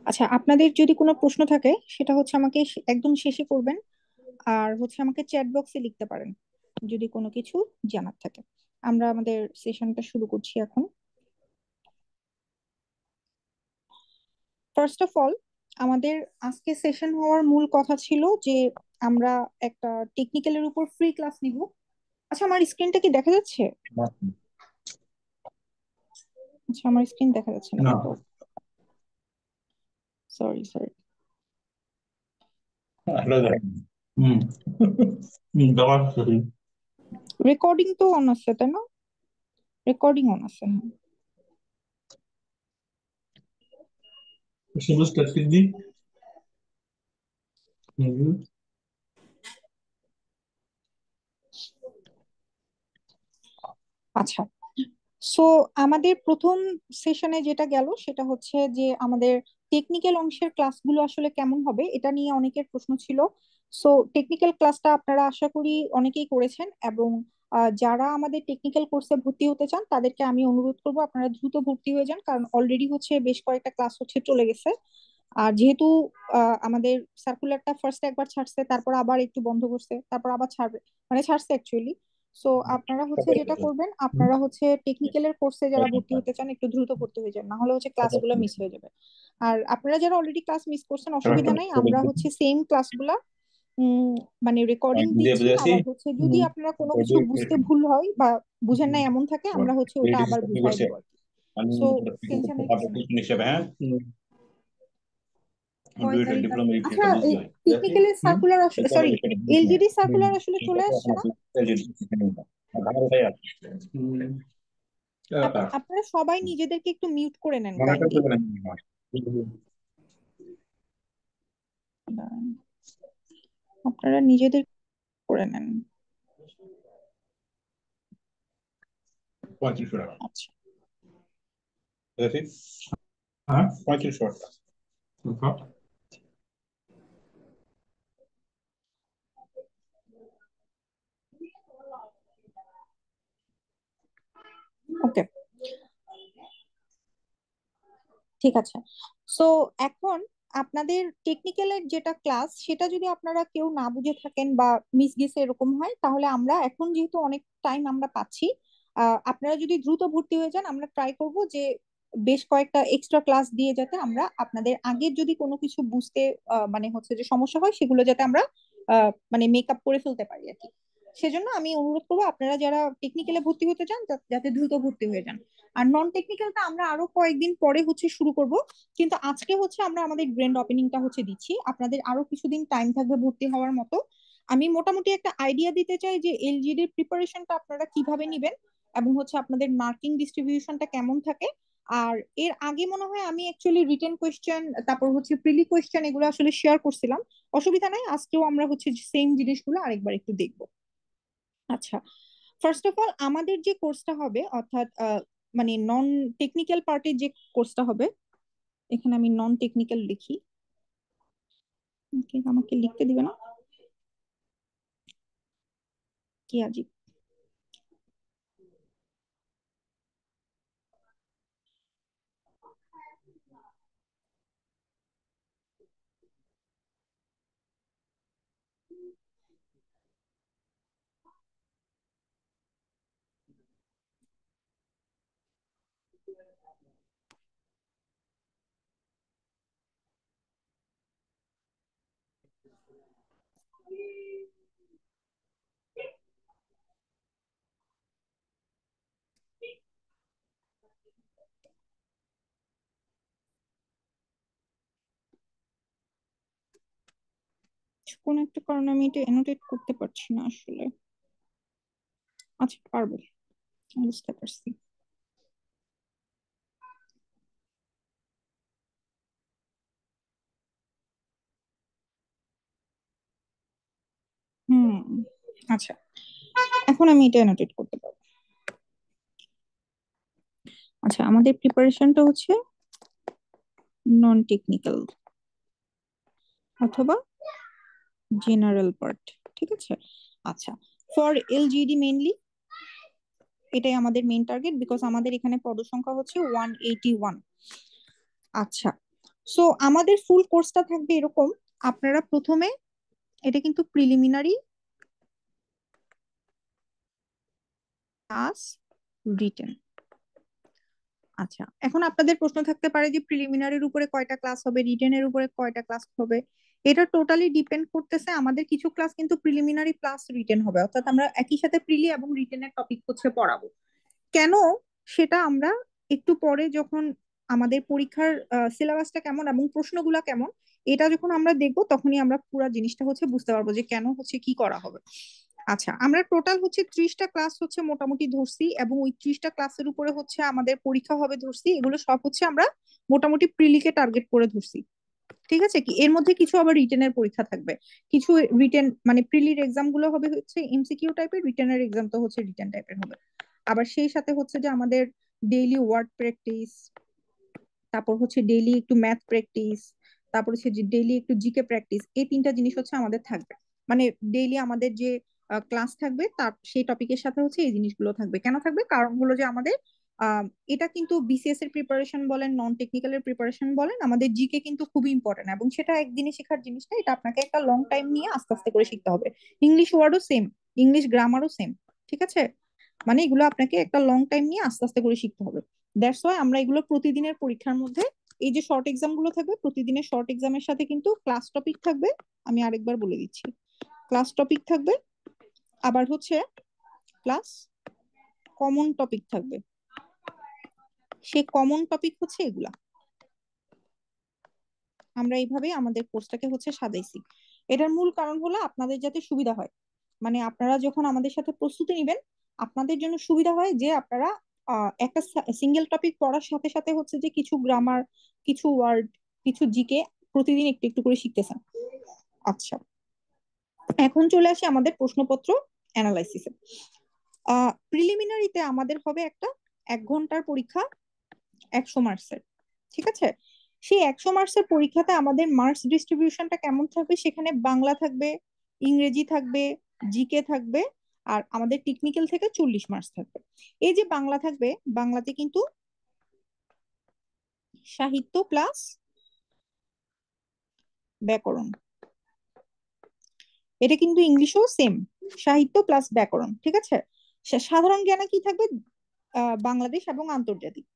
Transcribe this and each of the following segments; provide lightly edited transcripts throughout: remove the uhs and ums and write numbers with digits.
আচ্ছা, আপনাদের যদি কোনো প্রশ্ন থাকে সেটা হচ্ছে আমাকে একদম শেষে করবেন। আর হচ্ছে আমাকে চ্যাট বক্সে লিখতে পারেন যদি কোনো কিছু জানার থাকে। আমরা আমাদের সেশনটা শুরু করছি এখন। ফার্স্ট অফ অল, আমাদের আজকে সেশন হওয়ার মূল কথা ছিল যে আমরা একটা টেকনিক্যালের উপর ফ্রি ক্লাস নিব। আচ্ছা, আমার স্ক্রিনটা কি দেখা যাচ্ছে? আচ্ছা, আমার স্ক্রিন দেখা যাচ্ছে না, না। তাই তো? Sorry sorry. আলাদা। হুম। দাবার সহি। রেকর্ডিং তো অন আছে, তাই না? রেকর্ডিং অন আছে, হ্যাঁ। সবুজ টাস্কিং দি। হুম। আচ্ছা, সো আমাদের প্রথম সেশনে যেটা গেল সেটা হচ্ছে যে আমাদের টেকনিক্যাল অংশের ক্লাসগুলো আসলে কেমন হবে এটা নিয়ে অনেকের প্রশ্ন ছিল। সো টেকনিক্যাল ক্লাসটা আপনারা আশা করি অনেকেই করেছেন, এবং যারা আমাদের টেকনিক্যাল কোর্সে ভর্তি হতে চান তাদেরকে আমি অনুরোধ করব আপনারা দ্রুত ভর্তি হয়ে যান, কারণ অলরেডি হচ্ছে বেশ কয়েকটা ক্লাস হচ্ছে চলে গেছে। আর যেহেতু আমাদের সার্কুলারটা ফার্স্ট একবার ছাড়ছে, তারপর আবার একটু বন্ধ করছে, তারপর আবার ছাড়বে, মানে ছাড়ছে অ্যাকচুয়ালি। সো আপনারা হচ্ছে যেটা করবেন, আপনারা হচ্ছে টেকনিক্যালের কোর্সে যারা ভর্তি হতে চান একটু দ্রুত ভর্তি হয়ে যান, না হলে হচ্ছে ক্লাসগুলো মিস হয়ে যাবে। আর আপনারা যারা অলরেডি ক্লাস মিস করছেন অসুবিধা নাই, আমরা হচ্ছে সেম ক্লাসগুলা উম মানে রেকর্ডিং দিয়ে দিচ্ছি। বুঝে আসি। আবার হচ্ছে যদি আপনারা কোনো কিছু বুঝতে ভুল হয় বা বুঝেন নাই এমন থাকে, আমরা হচ্ছে ওটা আবার বুঝাই করছে দিব আর কি। আমি সো টেনশনের কিছু নাই। হিসেবে, হ্যাঁ। কয় কম্পিউটার তারিখ ডিপ্লোমা আছে? আচ্ছা, এটা এই বুঝলো বুঝাচ্ছি। টেকনিক্যালের হুম। সার্কুলার আসলে, এটা সরি, আমাদের সেটা বুঝ না। এলজিডি হুম। সার্কুলার আসলে এটা চলে তো আসছে না? আমাদের ভালোটাই আছে। হুম। আপনারা সবাই নিজেদেরকে একটু মিউট করে নেন মনে কাইন্ডলি। করতে না। আপনারা নিজেদের করে নেন। 3500 টাকা। আচ্ছা, বুঝেছিস? হ্যাঁ, 3500 টাকা। আচ্ছা। ওকে, ঠিক আছে। সো এখন আপনাদের টেকনিক্যালের যেটা ক্লাস সেটা যদি আপনারা কেউ না বুঝে থাকেন বা মিস গেছে এরকম হয়, তাহলে আমরা এখন যেহেতু অনেক টাইম আমরা পাচ্ছি, আপনারা যদি দ্রুত ভর্তি হয়ে যান আমরা ট্রাই করব যে বেশ কয়েকটা এক্সট্রা ক্লাস দিয়ে যাতে আমরা আপনাদের আগের যদি কোনো কিছু বুঝতে মানে হচ্ছে যে সমস্যা হয় সেগুলো যাতে আমরা মানে মেকআপ করে ফেলতে পারি আর কি। সেজন্য আমি অনুরোধ করবো আপনারা যারা টেকনিক্যালে ভর্তি হতে চান যাতে দ্রুত ভর্তি হয়ে যান। আর নন টেকনিক্যালটা আমরা আরো কয়েকদিন পরে হচ্ছে শুরু করব, কিন্তু আজকে হচ্ছে আমরা আমাদের গ্র্যান্ড ওপেনিংটা হচ্ছে দিচ্ছি। আপনাদের আরো কিছুদিন টাইম থাকবে ভর্তি হওয়ার মতো। আমি মোটামুটি একটা আইডিয়া দিতে চাই যে এলজিডির প্রিপারেশনটা আপনারা কিভাবে নেবেন, এবং হচ্ছে আপনাদের মার্কিং ডিস্ট্রিবিউশনটা কেমন থাকে। আর এর আগে মনে হয় আমি অ্যাকচুয়ালি রিটেন কোয়েশ্চেন, তারপর হচ্ছে প্রিলি কোয়েশ্চেন এগুলো আসলে শেয়ার করছিলাম। অসুবিধা নাই, আজকেও আমরা হচ্ছে সেম জিনিসগুলো আরেকবার একটু দেখবো। আচ্ছা, ফার্স্ট অফ অল আমাদের যে কোর্সটা হবে, অর্থাৎ মানে নন টেকনিক্যাল পার্টের যে কোর্সটা হবে, এখানে আমি নন টেকনিক্যাল লিখি। আমাকে লিখতে দিবে না কি আজীব। কোন একটা কারণে আমি এটা এনোটেট করতে পারছি না আসলে। আচ্ছা, পারবো, বুঝতে পারছি। হুম, আচ্ছা, এখন আমি এটা এনোটেট করতে পারবো। আচ্ছা, আমাদের প্রিপারেশনটা হচ্ছে নন টেকনিক্যাল অথবা জেনারেল পার্ট, ঠিক আছে। আচ্ছা, ফর এলজিডি মেইনলি এটাই আমাদের মেইন টার্গেট, বিকজ আমাদের এখানে পদসংখ্যা হচ্ছে 181। আচ্ছা, সো আমাদের ফুল কোর্সটা থাকবে এরকম, আপনারা প্রথমে, এটা কিন্তু প্রিলিমিনারি ক্লাস রিটেন। আচ্ছা, এখন আপনাদের প্রশ্ন থাকতে পারে যে প্রিলিমিনারির উপরে কয়টা ক্লাস হবে, রিটেনের উপরে কয়টা ক্লাস হবে। এটা টোটালি ডিপেন্ড করতেছে, আমাদের কিছু ক্লাস কিন্তু প্রিলিমিনারি প্লাস রিটেন হবে, অর্থাৎ আমরা একই সাথে প্রিলি এবং রিটেনের টপিক হচ্ছে পড়াবো। কেন, সেটা আমরা একটু পরে যখন আমাদের পরীক্ষার সিলেবাসটা কেমন এবং প্রশ্নগুলা কেমন, এটা যখন আমরা দেখবো তখনই আমরা পুরো জিনিসটা হচ্ছে বুঝতে পারবো যে কেন হচ্ছে কি করা হবে। আচ্ছা, আমরা টোটাল হচ্ছে 30টা ক্লাস হচ্ছে মোটামুটি ধরছি, এবং ওই 30টা ক্লাসের উপরে হচ্ছে আমাদের পরীক্ষা হবে ধরছি, এগুলো সব হচ্ছে আমরা মোটামুটি প্রিলিকে টার্গেট করে ধরছি। ঠিক আছে, কি এর মধ্যে কিছু আবার রিটেনের পরীক্ষা থাকবে, কিছু রিটেন মানে প্রিলির এক্সাম গুলো হবে হচ্ছে এমসিকিউ টাইপের, রিটেনের এক্সাম তো হচ্ছে রিটেন টাইপের হবে। আবার সেই সাথে হচ্ছে যে আমাদের ডেইলি ওয়ার্ড প্র্যাকটিস, তারপর হচ্ছে ডেইলি একটু ম্যাথ প্র্যাকটিস, তারপর হচ্ছে যে ডেইলি একটু জিকে প্র্যাকটিস, এই তিনটা জিনিস হচ্ছে আমাদের থাকবে। মানে ডেইলি আমাদের যে ক্লাস থাকবে তার সেই টপিকের সাথে হচ্ছে এই জিনিসগুলো থাকবে। কেন থাকবে, কারণ হলো যে আমাদের আহ, এটা কিন্তু বিসিএস এর প্রিপারেশন বলেন, নন টেকনিক্যালের প্রিপারেশন বলেন, আমাদের জিকে কিন্তু খুবই ইম্পর্টেন্ট, এবং সেটা একদিনে শেখার জিনিস না, এটা আপনাকে একটা লং টাইম নিয়ে আস্তে আস্তে করে শিখতে হবে। ইংলিশ ওয়ার্ডও সেম, ইংলিশ গ্রামারও সেম। ঠিক আছে, মানে এগুলো আপনাকে একটা লং টাইম নিয়ে আস্তে আস্তে করে শিখতে হবে। দ্যাটস ওয়াই আমরা এগুলো প্রতিদিনের পরীক্ষার মধ্যে, এই যে শর্ট এক্সাম গুলো থাকবে প্রতিদিনের শর্ট এক্সামের সাথে কিন্তু ক্লাস টপিক থাকবে। আমি আরেকবার বলে দিচ্ছি, ক্লাস টপিক থাকবে, আবার হচ্ছে প্লাস কমন টপিক থাকবে। সে কমন টপিক হচ্ছে এগুলা, আমরা এইভাবে আমাদের কোর্সটাকে হচ্ছে সাজাইছি। এটার মূল কারণ হলো আপনাদের যাতে সুবিধা হয়, মানে আপনারা যখন আমাদের সাথে প্রস্তুতি নেবেন, আপনাদের জন্য সুবিধা হয় যে আপনারা একটা সিঙ্গেল টপিক পড়ার সাথে সাথে হচ্ছে যে কিছু গ্রামার, কিছু ওয়ার্ড, কিছু জিকে প্রতিদিন একটু একটু করে শিখতেছেন। আচ্ছা, এখন চলে আসি আমাদের প্রশ্নপত্র অ্যানালাইসিসে। প্রিলিমিনারিতে আমাদের হবে একটা 1 ঘন্টার পরীক্ষা, 100 মার্কসের। ঠিক আছে, সেই 100 মার্কসের পরীক্ষাতে আমাদের মার্কস ডিস্ট্রিবিউশনটা কেমন থাকবে, সেখানে বাংলা থাকবে, ইংরেজি থাকবে, জিকে থাকবে, আর আমাদের টেকনিক্যাল থেকে 40 মার্কস থাকবে। এই যে বাংলা থাকবে, বাংলাতে কিন্তু সাহিত্য প্লাস ব্যাকরণ, এটা কিন্তু ইংলিশেও সেম, সাহিত্য প্লাস ব্যাকরণ। ঠিক আছে, সাধারণ জ্ঞানে কি থাকবে, বাংলাদেশ এবং আন্তর্জাতিক।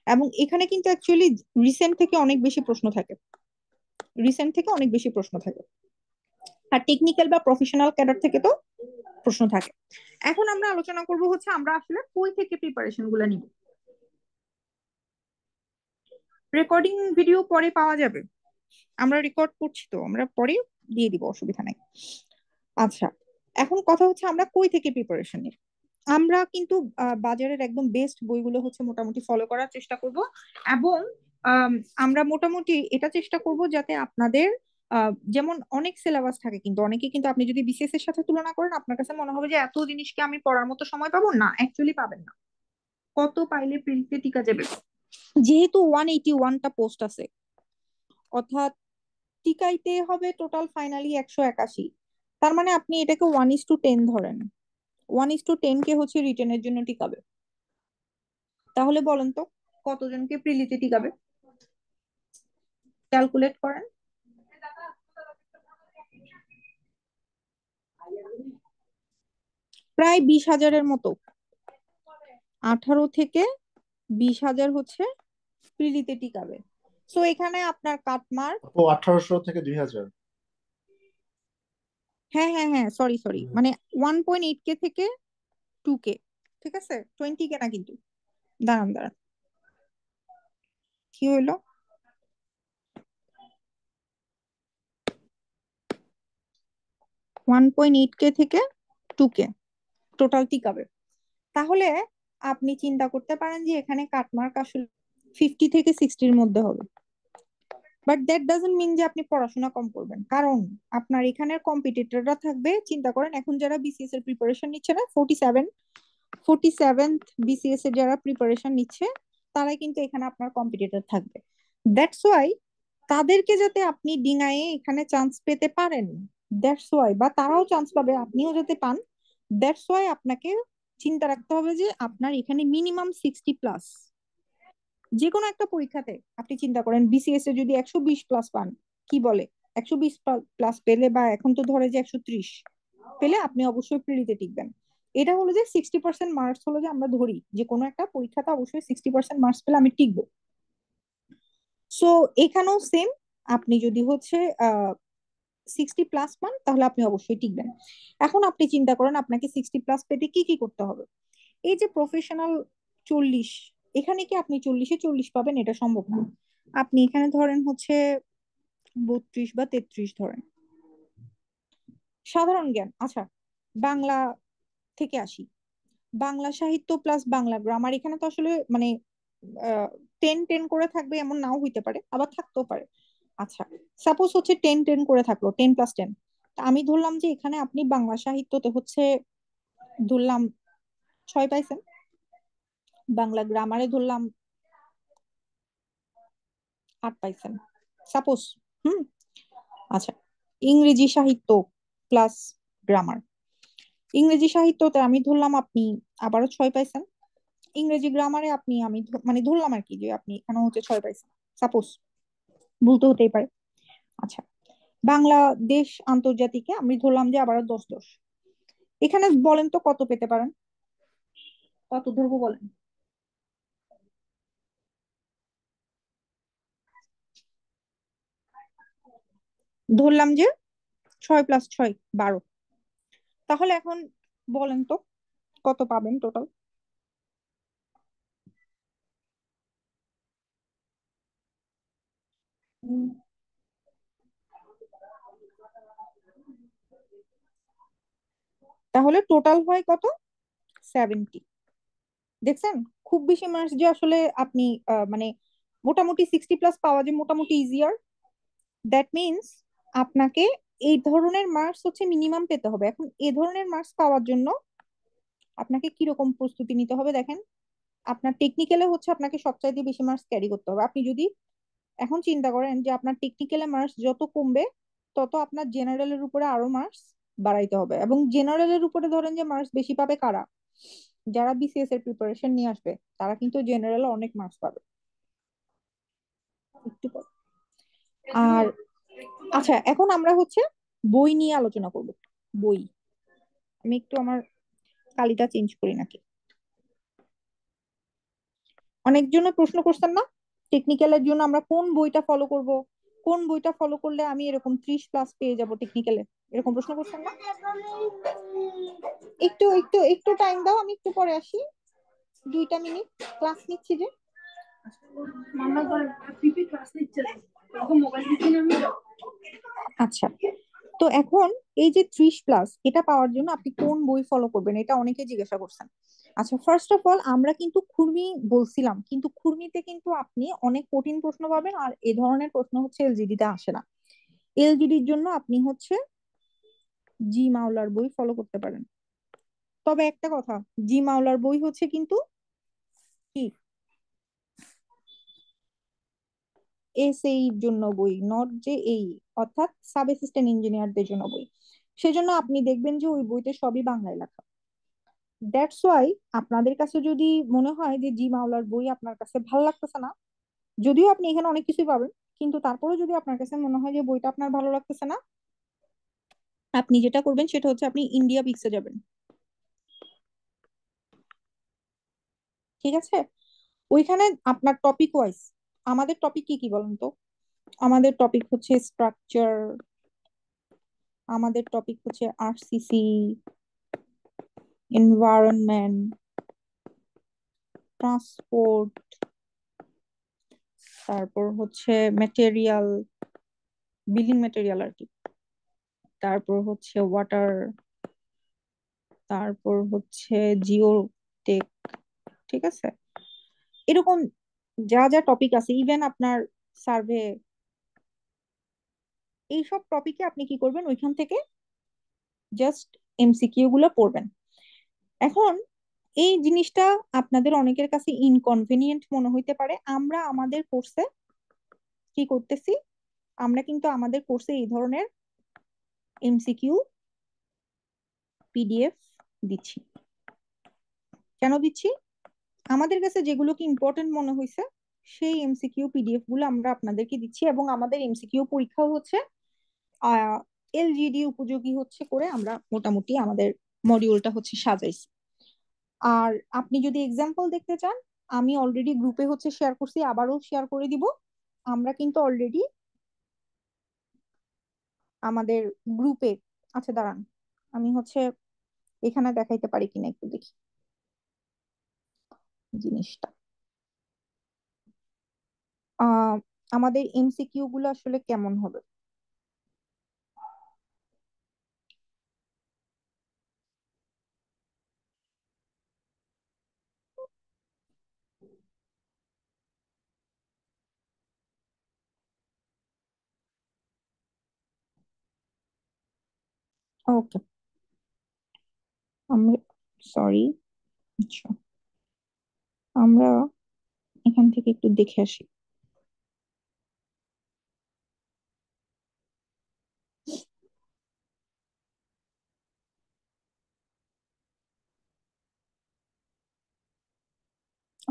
এবং এখানে কিন্তু অ্যাকচুয়ালি রিসেন্ট থেকে অনেক বেশি প্রশ্ন থাকে, রিসেন্ট থেকে অনেক বেশি প্রশ্ন থাকে। আর টেকনিক্যাল বা প্রফেশনাল ক্যাডার থেকে তো প্রশ্ন থাকে। এখন আমরা আলোচনা করব হচ্ছে আমরা আসলে কই থেকে প্রিপারেশন গুলো নিব। রেকর্ডিং ভিডিও পরে পাওয়া যাবে, আমরা রেকর্ড করছি তো, আমরা পরে দিয়ে দিব, অসুবিধা নাই। আচ্ছা, এখন কথা হচ্ছে আমরা কই থেকে প্রিপারেশন নিব। আমরা কিন্তু বাজারের একদম বেস্ট বইগুলো হচ্ছে মোটামুটি ফলো করার চেষ্টা করব, এবং আম, আমরা মোটামুটি এটা চেষ্টা করব যাতে আপনাদের যেমন অনেক সিলেবাস থাকে, কিন্তু অনেকে কিন্তু আপনি যদি বিসিএস এর সাথে তুলনা করেন আপনার কাছে মনে হবে যে এত জিনিসকে আমি পড়ার মতো সময় পাবো না, অ্যাকচুয়ালি পাবেন না। কত পাইলে প্রিন্টে টিকা যাবে, যেহেতু 181টা পোস্ট আছে, অর্থাৎ টিকাইতে হবে টোটাল ফাইনালি 181। তার মানে আপনি এটাকে 1:10 ধরেন, 1:10 কে হচ্ছে রিটেনের জন্য টিকাবে। তাহলে বলেন তো কতজনকে প্রিলিতে টিকাবে, ক্যালকুলেট করেন। প্রায় 20,000-এর মতো, 18 থেকে 20,000 হচ্ছে প্রিলিতে টিকাবে। সো এখানে আপনার কাটমার্ক, ও 1800 থেকে 2000। হ্যাঁ হ্যাঁ হ্যাঁ, সরি সরি, মানে 1.8K থেকে 2K। ঠিক আছে, 20K না কিন্তু, দাঁড়ান দাঁড়ান, কি হইলো, 1.8K থেকে 2K টোটাল টিকাবে। তাহলে আপনি চিন্তা করতে পারেন যে এখানে কাটমার্ক আসলে 50 থেকে 60-র মধ্যে হবে। বাট দ্যাট ডাজন্ট মিন যে আপনি পড়াশোনা কম করবেন, কারণ আপনার এখানের কম্পিটিটররা থাকবে। চিন্তা করেন এখন যারা বিসিএস এর প্রিপারেশন নিচ্ছে না, 47th বিসিএস এর যারা প্রিপারেশন নিচ্ছে, তারাই কিন্তু এখানে আপনার কম্পিটিটর থাকবে। দ্যাটস ওয়াই তাদেরকে যাতে আপনি ডিঙায়ে এখানে চান্স পেতে পারেন, দ্যাটস ওয়াই, বা তারাও চান্স পাবে আপনিও যাতে পান, দ্যাটস ওয়াই আপনাকে চিন্তা রাখতে হবে যে আপনার এখানে মিনিমাম 60+। যে কোনো একটা পরীক্ষাতে আপনি চিন্তা করেন বিসিএস এ যদি 120 প্লাস পান, কি বলে 120 প্লাস পেলে, বা এখন তো ধরে যে 130 পেলে আপনি অবশ্যই প্রিলিতে টিকবেন। এটা হলো যে 60% মার্কস, হলো যে আমরা ধরি যে কোনো একটা পরীক্ষাতে অবশ্যই 60% মার্কস পেলে আমি টিকবো। সো এখানেও সেম, আপনি যদি হচ্ছে 60 প্লাস পান তাহলে আপনি অবশ্যই টিকবেন। এখন আপনি চিন্তা করেন আপনাকে 60 প্লাস পেতে কি কি করতে হবে। এই যে প্রফেশনাল 40, এখানে কি আপনি 40-এ 40 পাবেন? এটা সম্ভব না। আপনি এখানে ধরেন হচ্ছে 32 বা 33 ধরেন। সাধারণ জ্ঞান, আচ্ছা, বাংলা থেকে আসি। বাংলা সাহিত্য প্লাস বাংলা গ্রামার, এখানে তো আসলে মানে 10-10 করে থাকবে এমন নাও হইতে পারে, আবার থাকতেও পারে। আচ্ছা, সাপোজ হচ্ছে 10-10 করে থাকলো, 10+10। আমি ধরলাম যে এখানে আপনি বাংলা সাহিত্যতে হচ্ছে ধরলাম 6 পাইছেন, বাংলা গ্রামারে ধরলাম 8 পাইছেন, সাপোজ। হুম। আচ্ছা, ইংরেজি সাহিত্য প্লাস গ্রামার, ইংরেজি সাহিত্যতে আমি ধরলাম আপনি আবারও 6 পাইছেন, ইংরেজি গ্রামারে আপনি মানে ধরলাম আর কি যে আপনি এখানে হচ্ছে 6 পাইছেন, সাপোজ, ভুল তো হতেই পারে। আচ্ছা, বাংলাদেশ আন্তর্জাতিকে আমি ধরলাম যে আবারও 10-10। এখানে বলেন তো কত পেতে পারেন, কত ধরবো বলেন? ধরলাম যে 6 + 6 12। তাহলে এখন বলেন তো কত পাবেন টোটাল? তাহলে টোটাল হয় কত? 70। দেখছেন, খুব বেশি মার্কস যে আসলে আপনি মানে মোটামুটি 60 প্লাস পাওয়া যে মোটামুটি ইজিয়ার। দ্যাট মিনস আপনাকে এই ধরনের মার্কস হচ্ছে মিনিমাম পেতে হবে। এখন এই ধরনের মার্কস পাওয়ার জন্য আপনাকে কিরকম প্রস্তুতি নিতে হবে দেখেন। আপনার টেকনিক্যালে হচ্ছে আপনাকে সবচাইতে বেশি মার্কস ক্যারি করতে হবে। আপনি যদি এখন চিন্তা করেন যে আপনার টেকনিক্যালে মার্কস যত কমবে, তত আপনার জেনারেলের উপরে আরো মার্কস বাড়াইতে হবে। এবং জেনারেলের উপরে ধরেন যে মার্কস বেশি পাবে কারা? যারা বিসিএস এর প্রিপারেশন নিয়ে আসবে, তারা কিন্তু জেনারেলে অনেক মার্কস পাবে। একটু পর। আর আচ্ছা, এখন আমরা হচ্ছে বই নিয়ে আলোচনা করব। বই, আমি একটু আমার কালিটা চেঞ্জ করি নাকি। অনেকজনে প্রশ্ন করছেন না, টেকনিক্যালের জন্য আমরা কোন বইটা ফলো করব, কোন বইটা ফলো করলে আমি এরকম 30 প্লাস পেয়ে যাব টেকনিক্যালে, এরকম প্রশ্ন করছেন না? একটু একটু একটু টাইম দাও, আমি একটু পরে আসি, 2টা মিনিট ক্লাস নিচ্ছি যে। আচ্ছা, তো এখন এই যে 30 প্লাস, এটা পাওয়ার জন্য আপনি কোন বই ফলো করবেন, এটা অনেকে জিজ্ঞাসা করছেন। আচ্ছা, ফার্স্ট অফ অল আমরা কিন্তু খুরমি বলছিলাম, কিন্তু খুরমিতে কিন্তু আপনি অনেক কঠিন প্রশ্ন পাবেন, আর এ ধরনের প্রশ্ন হচ্ছে এলজিডি তে আসে না। এলজিডির জন্য আপনি হচ্ছে জি মাওলার বই ফলো করতে পারেন। তবে একটা কথা, জি মাওলার বই হচ্ছে কিন্তু কি, এসএই জন্য বই, নট যে এই, অর্থাৎ সাব অ্যাসিস্ট্যান্ট ইঞ্জিনিয়ারদের জন্য বই। সেজন্য আপনি দেখবেন যে ওই বইতে সবই বাংলায় লেখা। দ্যাটস ওয়াই আপনাদের কাছে যদি মনে হয় যে জি মাওলার বই আপনার কাছে ভালো লাগতেছে না, যদিও আপনি এখানে অনেক কিছুই পাবেন, কিন্তু তারপরেও যদি আপনার কাছে মনে হয় যে বইটা আপনার ভালো লাগতেছে না, আপনি যেটা করবেন সেটা হচ্ছে আপনি ইন্ডিয়া পিক্সে যাবেন। ঠিক আছে, ওইখানে আপনার টপিক ওয়াইজ, আমাদের টপিক কি কি বলেন তো? আমাদের টপিক হচ্ছে স্ট্রাকচার, আমাদের টপিক হচ্ছে আরসিসি, এনভায়রনমেন্ট, ট্রান্সপোর্ট, তারপর হচ্ছে ম্যাটেরিয়াল, বিল্ডিং ম্যাটেরিয়াল আর কি, তারপর হচ্ছে ওয়াটার, তারপর হচ্ছে জিও টেক। ঠিক আছে, এরকম যা যা টপিক আছে, ইভেন আপনার সার্ভে, এইসব টপিকে আপনি কি করবেন, ওইখান থেকে জাস্ট এমসিকিউ গুলো পড়বেন। এখন এই জিনিসটা আপনাদের অনেকের কাছে ইনকনভিনিয়েন্ট মনে হইতে পারে। আমরা আমাদের কোর্সে কি করতেছি, আমরা কিন্তু আমাদের কোর্সে এই ধরনের এমসিকিউ পিডিএফ দিচ্ছি। কেন দিচ্ছি? আমাদের কাছে যেগুলো কি ইম্পর্টেন্ট মনে হয়েছে সেই এমসিকিউ পিডিএফ গুলো আমরা আপনাদেরকে দিচ্ছি, এবং আমাদের এমসিকিউ পরীক্ষাও হচ্ছে আহ এলজিডি উপযোগী হচ্ছে করে আমরা মোটামুটি আমাদের মডিউলটা হচ্ছে সাজাইছি। আর আপনি যদি এক্সাম্পল দেখতে চান, আমি অলরেডি গ্রুপে হচ্ছে শেয়ার করছি, আবারও শেয়ার করে দিব। আমরা কিন্তু অলরেডি আমাদের গ্রুপে, আচ্ছা দাঁড়ান, আমি হচ্ছে এখানে দেখাইতে পারি কিনা একটু দেখি জিনিসটা। আহ আমাদের এমসিকিউ গুলো আসলে কেমন হবে। ওকে, আমরা, সরি, আচ্ছা আমরা এখান থেকে একটু দেখে আসি।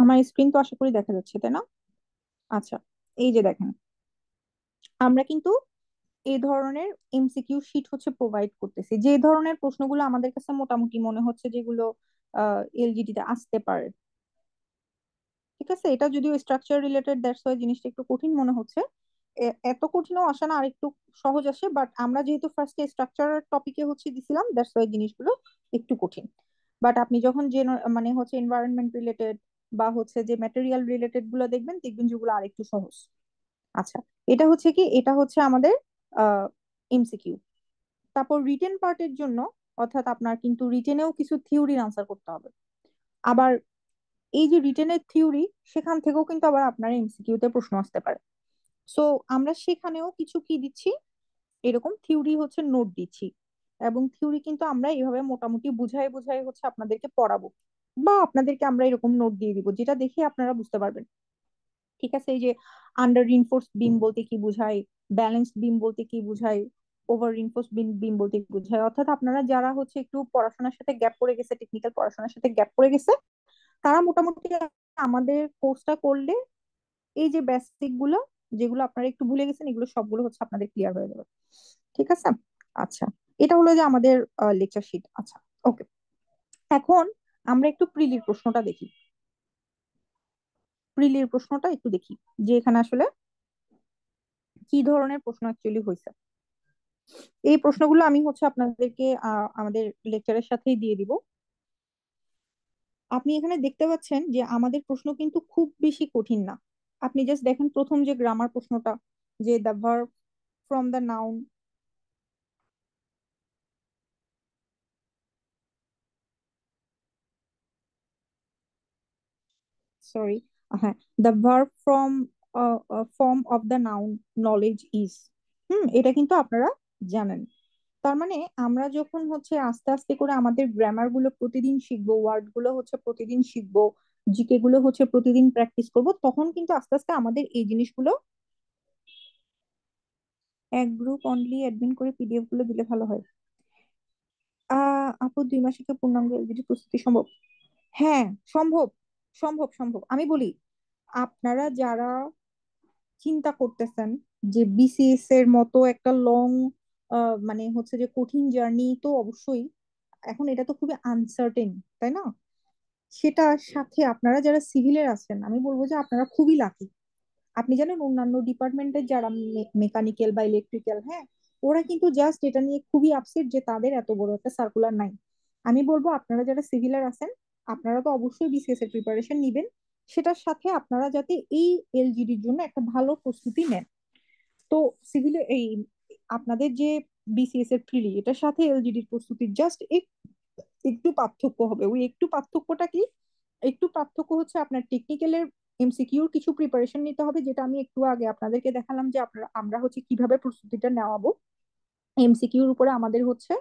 আমার স্ক্রিন তো আশা করি দেখা যাচ্ছে, তাই না? আচ্ছা, এই যে দেখেন, আমরা কিন্তু এই ধরনের এমসিকিউ শিট হচ্ছে প্রোভাইড করতেছি, যে ধরনের প্রশ্নগুলো আমাদের কাছে মোটামুটি মনে হচ্ছে যেগুলো এলজিডি তে আসতে পারে। ঠিক আছে, এটা যদিও স্ট্রাকচার রিলেটেড, দ্যাটস ওয়াই জিনিসটা একটু কঠিন মনে হচ্ছে। এত কঠিনও আসে না, আর একটু সহজ আসে, বাট আমরা যেহেতু ফার্স্টে স্ট্রাকচার টপিকে হচ্ছে দিছিলাম, দ্যাটস ওয়াই জিনিসগুলো একটু কঠিন। বাট আপনি যখন যে মানে হচ্ছে এনভায়রনমেন্ট রিলেটেড বা হচ্ছে যে ম্যাটেরিয়াল রিলেটেড গুলো দেখবেন, দেখবেন যেগুলো আরেকটু সহজ। আচ্ছা, এটা হচ্ছে কি, এটা হচ্ছে আমাদের এমসিকিউ। তারপর রিটেন পার্টের জন্য, অর্থাৎ আপনার কিন্তু রিটেনেও কিছু থিওরির আনসার করতে হবে। আবার এই যে রিটেনের থিওরি, সেখান থেকেও কিন্তু আবার আপনার এমসিকিউ তে প্রশ্ন আসতে পারে। সো আমরা সেখানেও কিছু কি দিচ্ছি, এরকম থিওরি হচ্ছে নোট দিচ্ছি। এবং থিওরি কিন্তু আমরা এইভাবে মোটামুটি বুঝাই বুঝাই হচ্ছে আপনাদেরকে পড়াবো, বা আপনাদেরকে আমরা এরকম নোট দিয়ে দিব যেটা দেখে আপনারা বুঝতে পারবেন। ঠিক আছে, এই যে আন্ডার রিনফোর্স বিম বলতে কি বোঝায়, ব্যালেন্সড বিম বলতে কি বোঝায়, ওভার রিনফোর্স বিম বিম বলতে কি বোঝায়, অর্থাৎ আপনারা যারা হচ্ছে একটু পড়াশোনার সাথে গ্যাপ পড়ে গেছে, টেকনিক্যাল পড়াশোনার সাথে গ্যাপ পড়ে গেছে, তারা মোটামুটি আমাদের কোর্সটা করলে এই যে বেসিক গুলো, যেগুলো আপনারা একটু ভুলে গেছেন, এগুলো সবগুলো হচ্ছে আপনাদের ক্লিয়ার হয়ে যাবে। ঠিক আছে, আচ্ছা, এটা হলো যে আমাদের লেকচার শিট। আচ্ছা, ওকে, এখন আমরা একটু প্রিলির প্রশ্নটা দেখি। প্রিলির প্রশ্নটা একটু দেখি, যে এখানে আসলে কি ধরনের প্রশ্ন অ্যাকচুয়ালি হয়েছে। এই প্রশ্নগুলো আমি হচ্ছে আপনাদেরকে আমাদের লেকচারের সাথেই দিয়ে দিব। আপনি এখানে দেখতে পাচ্ছেন যে আমাদের প্রশ্ন কিন্তু খুব বেশি কঠিন না। আপনি জাস্ট দেখেন প্রথম যে গ্রামার প্রশ্নটা, যে the verb from the noun, sorry, হ্যাঁ, the verb from form of the noun knowledge is, এটা কিন্তু আপনারা জানেন। তার মানে আমরা যখন হচ্ছে আস্তে আস্তে করে আমাদের গ্রামার গুলো প্রতিদিন শিখবো, ওয়ার্ড গুলো হচ্ছে প্রতিদিন শিখবো, জিকে গুলো হচ্ছে প্রতিদিন প্র্যাকটিস করব, তখন কিন্তু আস্তে আস্তে আমাদের এই জিনিসগুলো, এক গ্রুপ অনলি অ্যাডমিন করে পিডিএফ গুলো দিলে ভালো হয়। আপু 2 মাসে কি পূর্ণাঙ্গ এলজিডি প্রস্তুতি সম্ভব? হ্যাঁ, সম্ভব, সম্ভব, সম্ভব। আমি বলি, আপনারা যারা চিন্তা করতেছেন যে বিসিএস এর মতো একটা লং, মানে হচ্ছে যে কঠিন জার্নি, তো অবশ্যই এখন এটা তো খুবই আনসার্টেন, তাই না? সেটার সাথে আপনারা যারা সিভিলের আছেন, আমি বলবো যে আপনারা খুবই লাকি। আপনি জানেন অন্যান্য ডিপার্টমেন্টের যারা মেকানিক্যাল বা ইলেকট্রিক্যাল, হ্যাঁ, ওরা কিন্তু জাস্ট এটা নিয়ে খুবই আপসেট যে তাদের এত বড় একটা সার্কুলার নাই। আমি বলবো আপনারা যারা সিভিলের আছেন, আপনারা তো অবশ্যই বিসিএস এর প্রিপারেশন নিবেন, সেটার সাথে আপনারা যাতে এই এলজিডির জন্য একটা ভালো প্রস্তুতি নেন। তো সিভিলে এই আপনাদের যে বিসিএস এর প্রিলি, এটার সাথে এলজিডির প্রস্তুতির জাস্ট একটু পার্থক্য হবে। ওই একটু পার্থক্যটা কি? একটু পার্থক্য হচ্ছে আপনার টেকনিক্যালের এমসিকিউর কিছু প্রিপারেশন নিতে হবে, যেটা আমি একটু আগে আপনাদেরকে দেখালাম যে আপনারা, আমরা হচ্ছে কিভাবে প্রস্তুতিটা নেওয়াবো। এমসিকিউর উপরে আমাদের হচ্ছে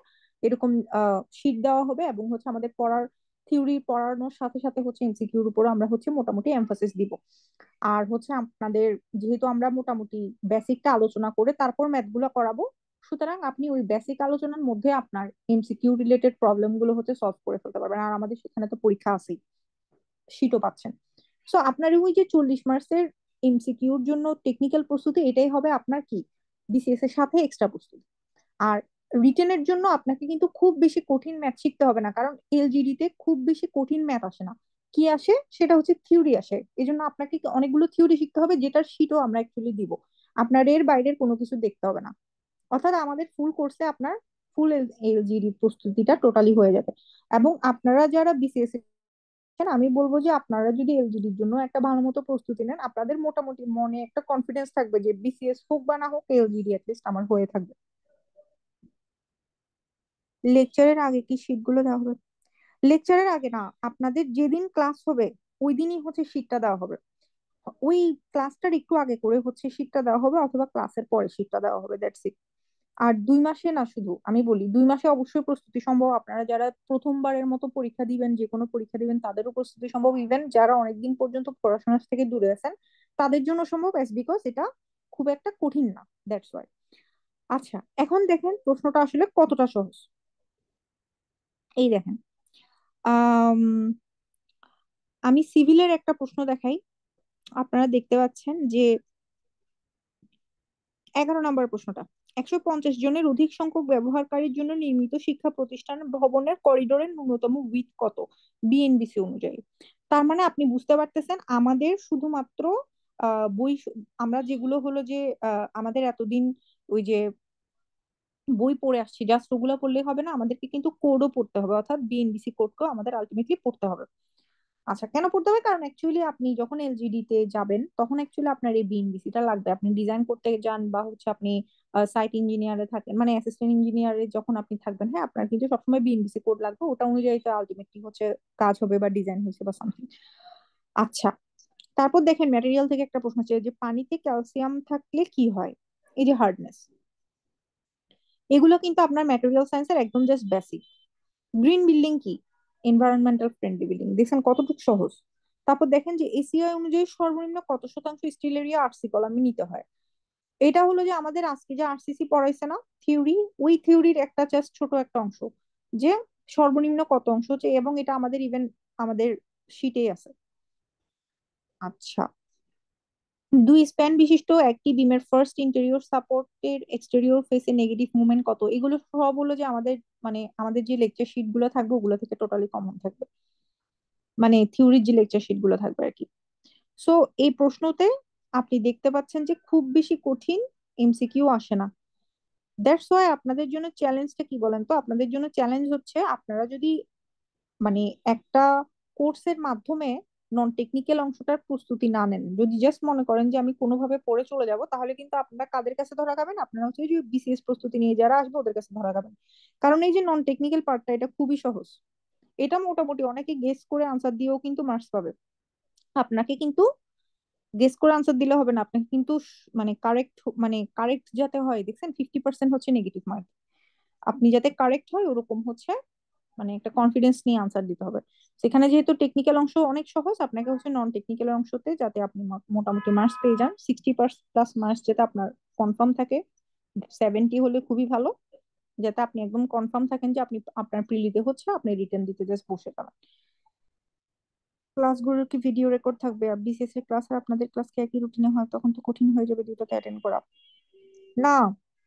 এরকম শীট দেওয়া হবে, এবং হচ্ছে আমাদের পড়ার থিওরি পড়ানোর সাথে সাথে হচ্ছে এমসিকিউর উপর আমরা হচ্ছে মোটামুটি এমফাসিস দিব। আর হচ্ছে আপনাদের, যেহেতু আমরা মোটামুটি বেসিকটা আলোচনা করে তারপর ম্যাথ গুলো করাবো, সুতরাং আপনি ওই বেসিক আলোচনার মধ্যে আপনার এমসিকিউ রিলেটেড প্রবলেম গুলো হচ্ছে সলভ করে ফেলতে পারবেন। আর আমাদের সেখানে তো পরীক্ষা আছেই, শীটও পাচ্ছেন। সো আপনার ওই যে 40 মার্কসের এমসিকিউর জন্য টেকনিক্যাল প্রস্তুতি এটাই হবে আপনার কি বিসিএস এর সাথে এক্সট্রা প্রস্তুতি। আর রিটেনের জন্য আপনাকে কিন্তু খুব বেশি কঠিন ম্যাথ শিখতে হবে না, কারণ এলজিডি তে খুব বেশি কঠিন ম্যাথ আসে না। কি আসে সেটা হচ্ছে থিওরি আসে, এই জন্য আপনাকে অনেকগুলো থিওরি শিখতে হবে, যেটার শিটও আমরা অ্যাকচুয়ালি দিব। আপনার এর বাইরের কোনো কিছু দেখতে হবে না। অর্থাৎ আমাদের ফুল কোর্সে আপনার ফুল এলজিডি প্রস্তুতিটা টোটালি হয়ে যাবে। এবং আপনারা যারা বিসিএস আমি বলবো যে আপনারা যদি এলজিডির জন্য একটা ভালো মতো প্রস্তুতি নেন, আপনাদের মোটামুটি মনে একটা কনফিডেন্স থাকবে যে বিসিএস হোক বা না হোক এলজিডি লিস্ট আমার হয়ে থাকবে। লেকচারের আগে কি শীটগুলো দেওয়া হবে? লেকচারের আগে না, আপনাদের যেদিন ক্লাস হবে ওই দিনই হচ্ছে শীটটা দেওয়া হবে। ওই ক্লাসটার একটু আগে করে হচ্ছে শীটটা দেওয়া হবে, অথবা ক্লাসের পরে শীটটা দেওয়া হবে, দ্যাটস ইট। আর 2 মাসে না, শুধু আমি বলি 2 মাসে অবশ্যই প্রস্তুতি সম্ভব। আপনারা যারা প্রথমবারের মতো পরীক্ষা দিবেন, যে কোনো পরীক্ষা দিবেন, তাদেরও প্রস্তুতি সম্ভব। ইভেন যারা অনেকদিন পর্যন্ত পড়াশোনা থেকে দূরে আছেন তাদের জন্য সম্ভব, এস বিকজ এটা খুব একটা কঠিন না, দ্যাটস ওয়াই। আচ্ছা, এখন দেখেন প্রশ্নটা আসলে কতটা সহজ। এই দেখেন, আম, আমি সিভিলের একটা প্রশ্ন দেখাই। আপনারা দেখতে পাচ্ছেন যে 11 নম্বর প্রশ্নটা, 150 জনের অধিক সংখ্যক ব্যবহারকারীর জন্য নির্মিত শিক্ষা প্রতিষ্ঠান ভবনের করিডোরের ন্যূনতম উইথ কত বিএনবিসি অনুযায়ী? তার মানে আপনি বুঝতে পারতেছেন আমাদের শুধুমাত্র আমরা যেগুলো হলো যে আমাদের এতদিন ওই যে বই পড়ে আসছি, জাস্ট ওগুলো পড়লেই হবে না, আমাদেরকে কিন্তু কোডও পড়তে হবে, অর্থাৎ বিএনবিসি কোডকেও আমাদের আলটিমেটলি পড়তে হবে। আচ্ছা, কেন পড়তে হবে? কারণ অ্যাকচুয়ালি আপনি যখন এলজিডি তে যাবেন তখন অ্যাকচুয়ালি আপনার এই বিএনবিসি টা লাগবে। আপনি ডিজাইন করতে যান বা হচ্ছে আপনি সাইট ইঞ্জিনিয়ারে থাকেন, মানে অ্যাসিস্ট্যান্ট ইঞ্জিনিয়ারে যখন আপনি থাকবেন, হ্যাঁ, আপনার কিন্তু সবসময় বিএনবিসি কোড লাগবে। ওটা অনুযায়ী তো আলটিমেটলি হচ্ছে কাজ হবে বা ডিজাইন হয়েছে বা সামথিং। আচ্ছা, তারপর দেখেন ম্যাটেরিয়াল থেকে একটা প্রশ্ন ছিল যে পানিতে ক্যালসিয়াম থাকলে কি হয়। এই যে হার্ডনেস, এগুলো কিন্তু আপনার ম্যাটেরিয়াল সায়েন্সের একদম জাস্ট বেসিক। গ্রিন বিল্ডিং কি? Environmental friendly building. দেখছেন কতটুকু সহজ। তারপর দেখেন যে এসিআই অনুযায়ী সর্বনিম্ন কত শতাংশ স্টিল এরিয়া আরসি কলামে নিতে হয়। এটা হলো যে আমাদের আজকে যে আরসিসি পড়াইছে না থিওরি, ওই থিওরির একটা জাস্ট ছোট একটা অংশ, যে সর্বনিম্ন কত অংশ হচ্ছে, এবং এটা আমাদের ইভেন আমাদের শিটেই আছে। আচ্ছা, দুই স্প্যান বিশিষ্ট একটি বিমের ফার্স্ট ইন্টেরিয়র সাপোর্টের এক্সটেরিয়র ফেসে নেগেটিভ মুভমেন্ট কত? এগুলো সব হলো যে আমাদের, মানে আমাদের যে লেকচার শিট গুলো থাকবে ওগুলো থেকে টোটালি কমন থাকবে, মানে থিওরির যে লেকচার শিট গুলো থাকবে আর কি। সো এই প্রশ্নতে আপনি দেখতে পাচ্ছেন যে খুব বেশি কঠিন এমসিকিউ আসে না। দ্যাটস ওয়াই আপনাদের জন্য চ্যালেঞ্জটা কি বলেন তো? আপনাদের জন্য চ্যালেঞ্জ হচ্ছে আপনারা যদি মানে একটা কোর্সের মাধ্যমে নন টেকনিক্যাল অংশটার প্রস্তুতি না নেন, যদি জাস্ট মনে করেন যে আমি কোনোভাবে পড়ে চলে যাব, তাহলে কিন্তু আপনারা কাদের কাছে ধরা খাবেন? আপনারা হচ্ছে যে বিসিএস প্রস্তুতি নিয়ে যারা আসবে ওদের কাছে ধরা খাবেন। কারণ এই যে নন টেকনিক্যাল পার্টটা এটা খুবই সহজ। এটা মোটামুটি অনেকে গেস করে আনসার দিয়েও কিন্তু মার্কস পাবে। আপনাকে কিন্তু গেস করে আনসার দিলে হবে না, আপনাকে কিন্তু মানে কারেক্ট, মানে কারেক্ট যাতে হয়, দেখছেন 50% হচ্ছে নেগেটিভ মার্ক, আপনি যাতে কারেক্ট হয় ওরকম হচ্ছে মানে একটা কনফিডেন্স নিয়ে আনসার দিতে হবে। সেখানে যেহেতু টেকনিক্যাল অংশ অনেক সহজ, আপনাকে হচ্ছে নন টেকনিক্যাল অংশতে যাতে আপনি মোটামুটি মার্কস পেয়ে যান, 60+ মার্কস যাতে আপনার কনফার্ম থাকে। 70 হলে খুবই ভালো, যাতে আপনি একদম কনফার্ম থাকেন যে আপনি আপনার প্রিলিতে হচ্ছে, আপনি রিটেন দিতে জাস্ট বসে যাবেন। ক্লাসগুলোর কি ভিডিও রেকর্ড থাকবে? আর বিসিএস এর ক্লাস আর আপনাদের ক্লাস কি একই রুটিনে হয়? তখন তো কঠিন হয়ে যাবে দুটোতে অ্যাটেন্ড করা। না,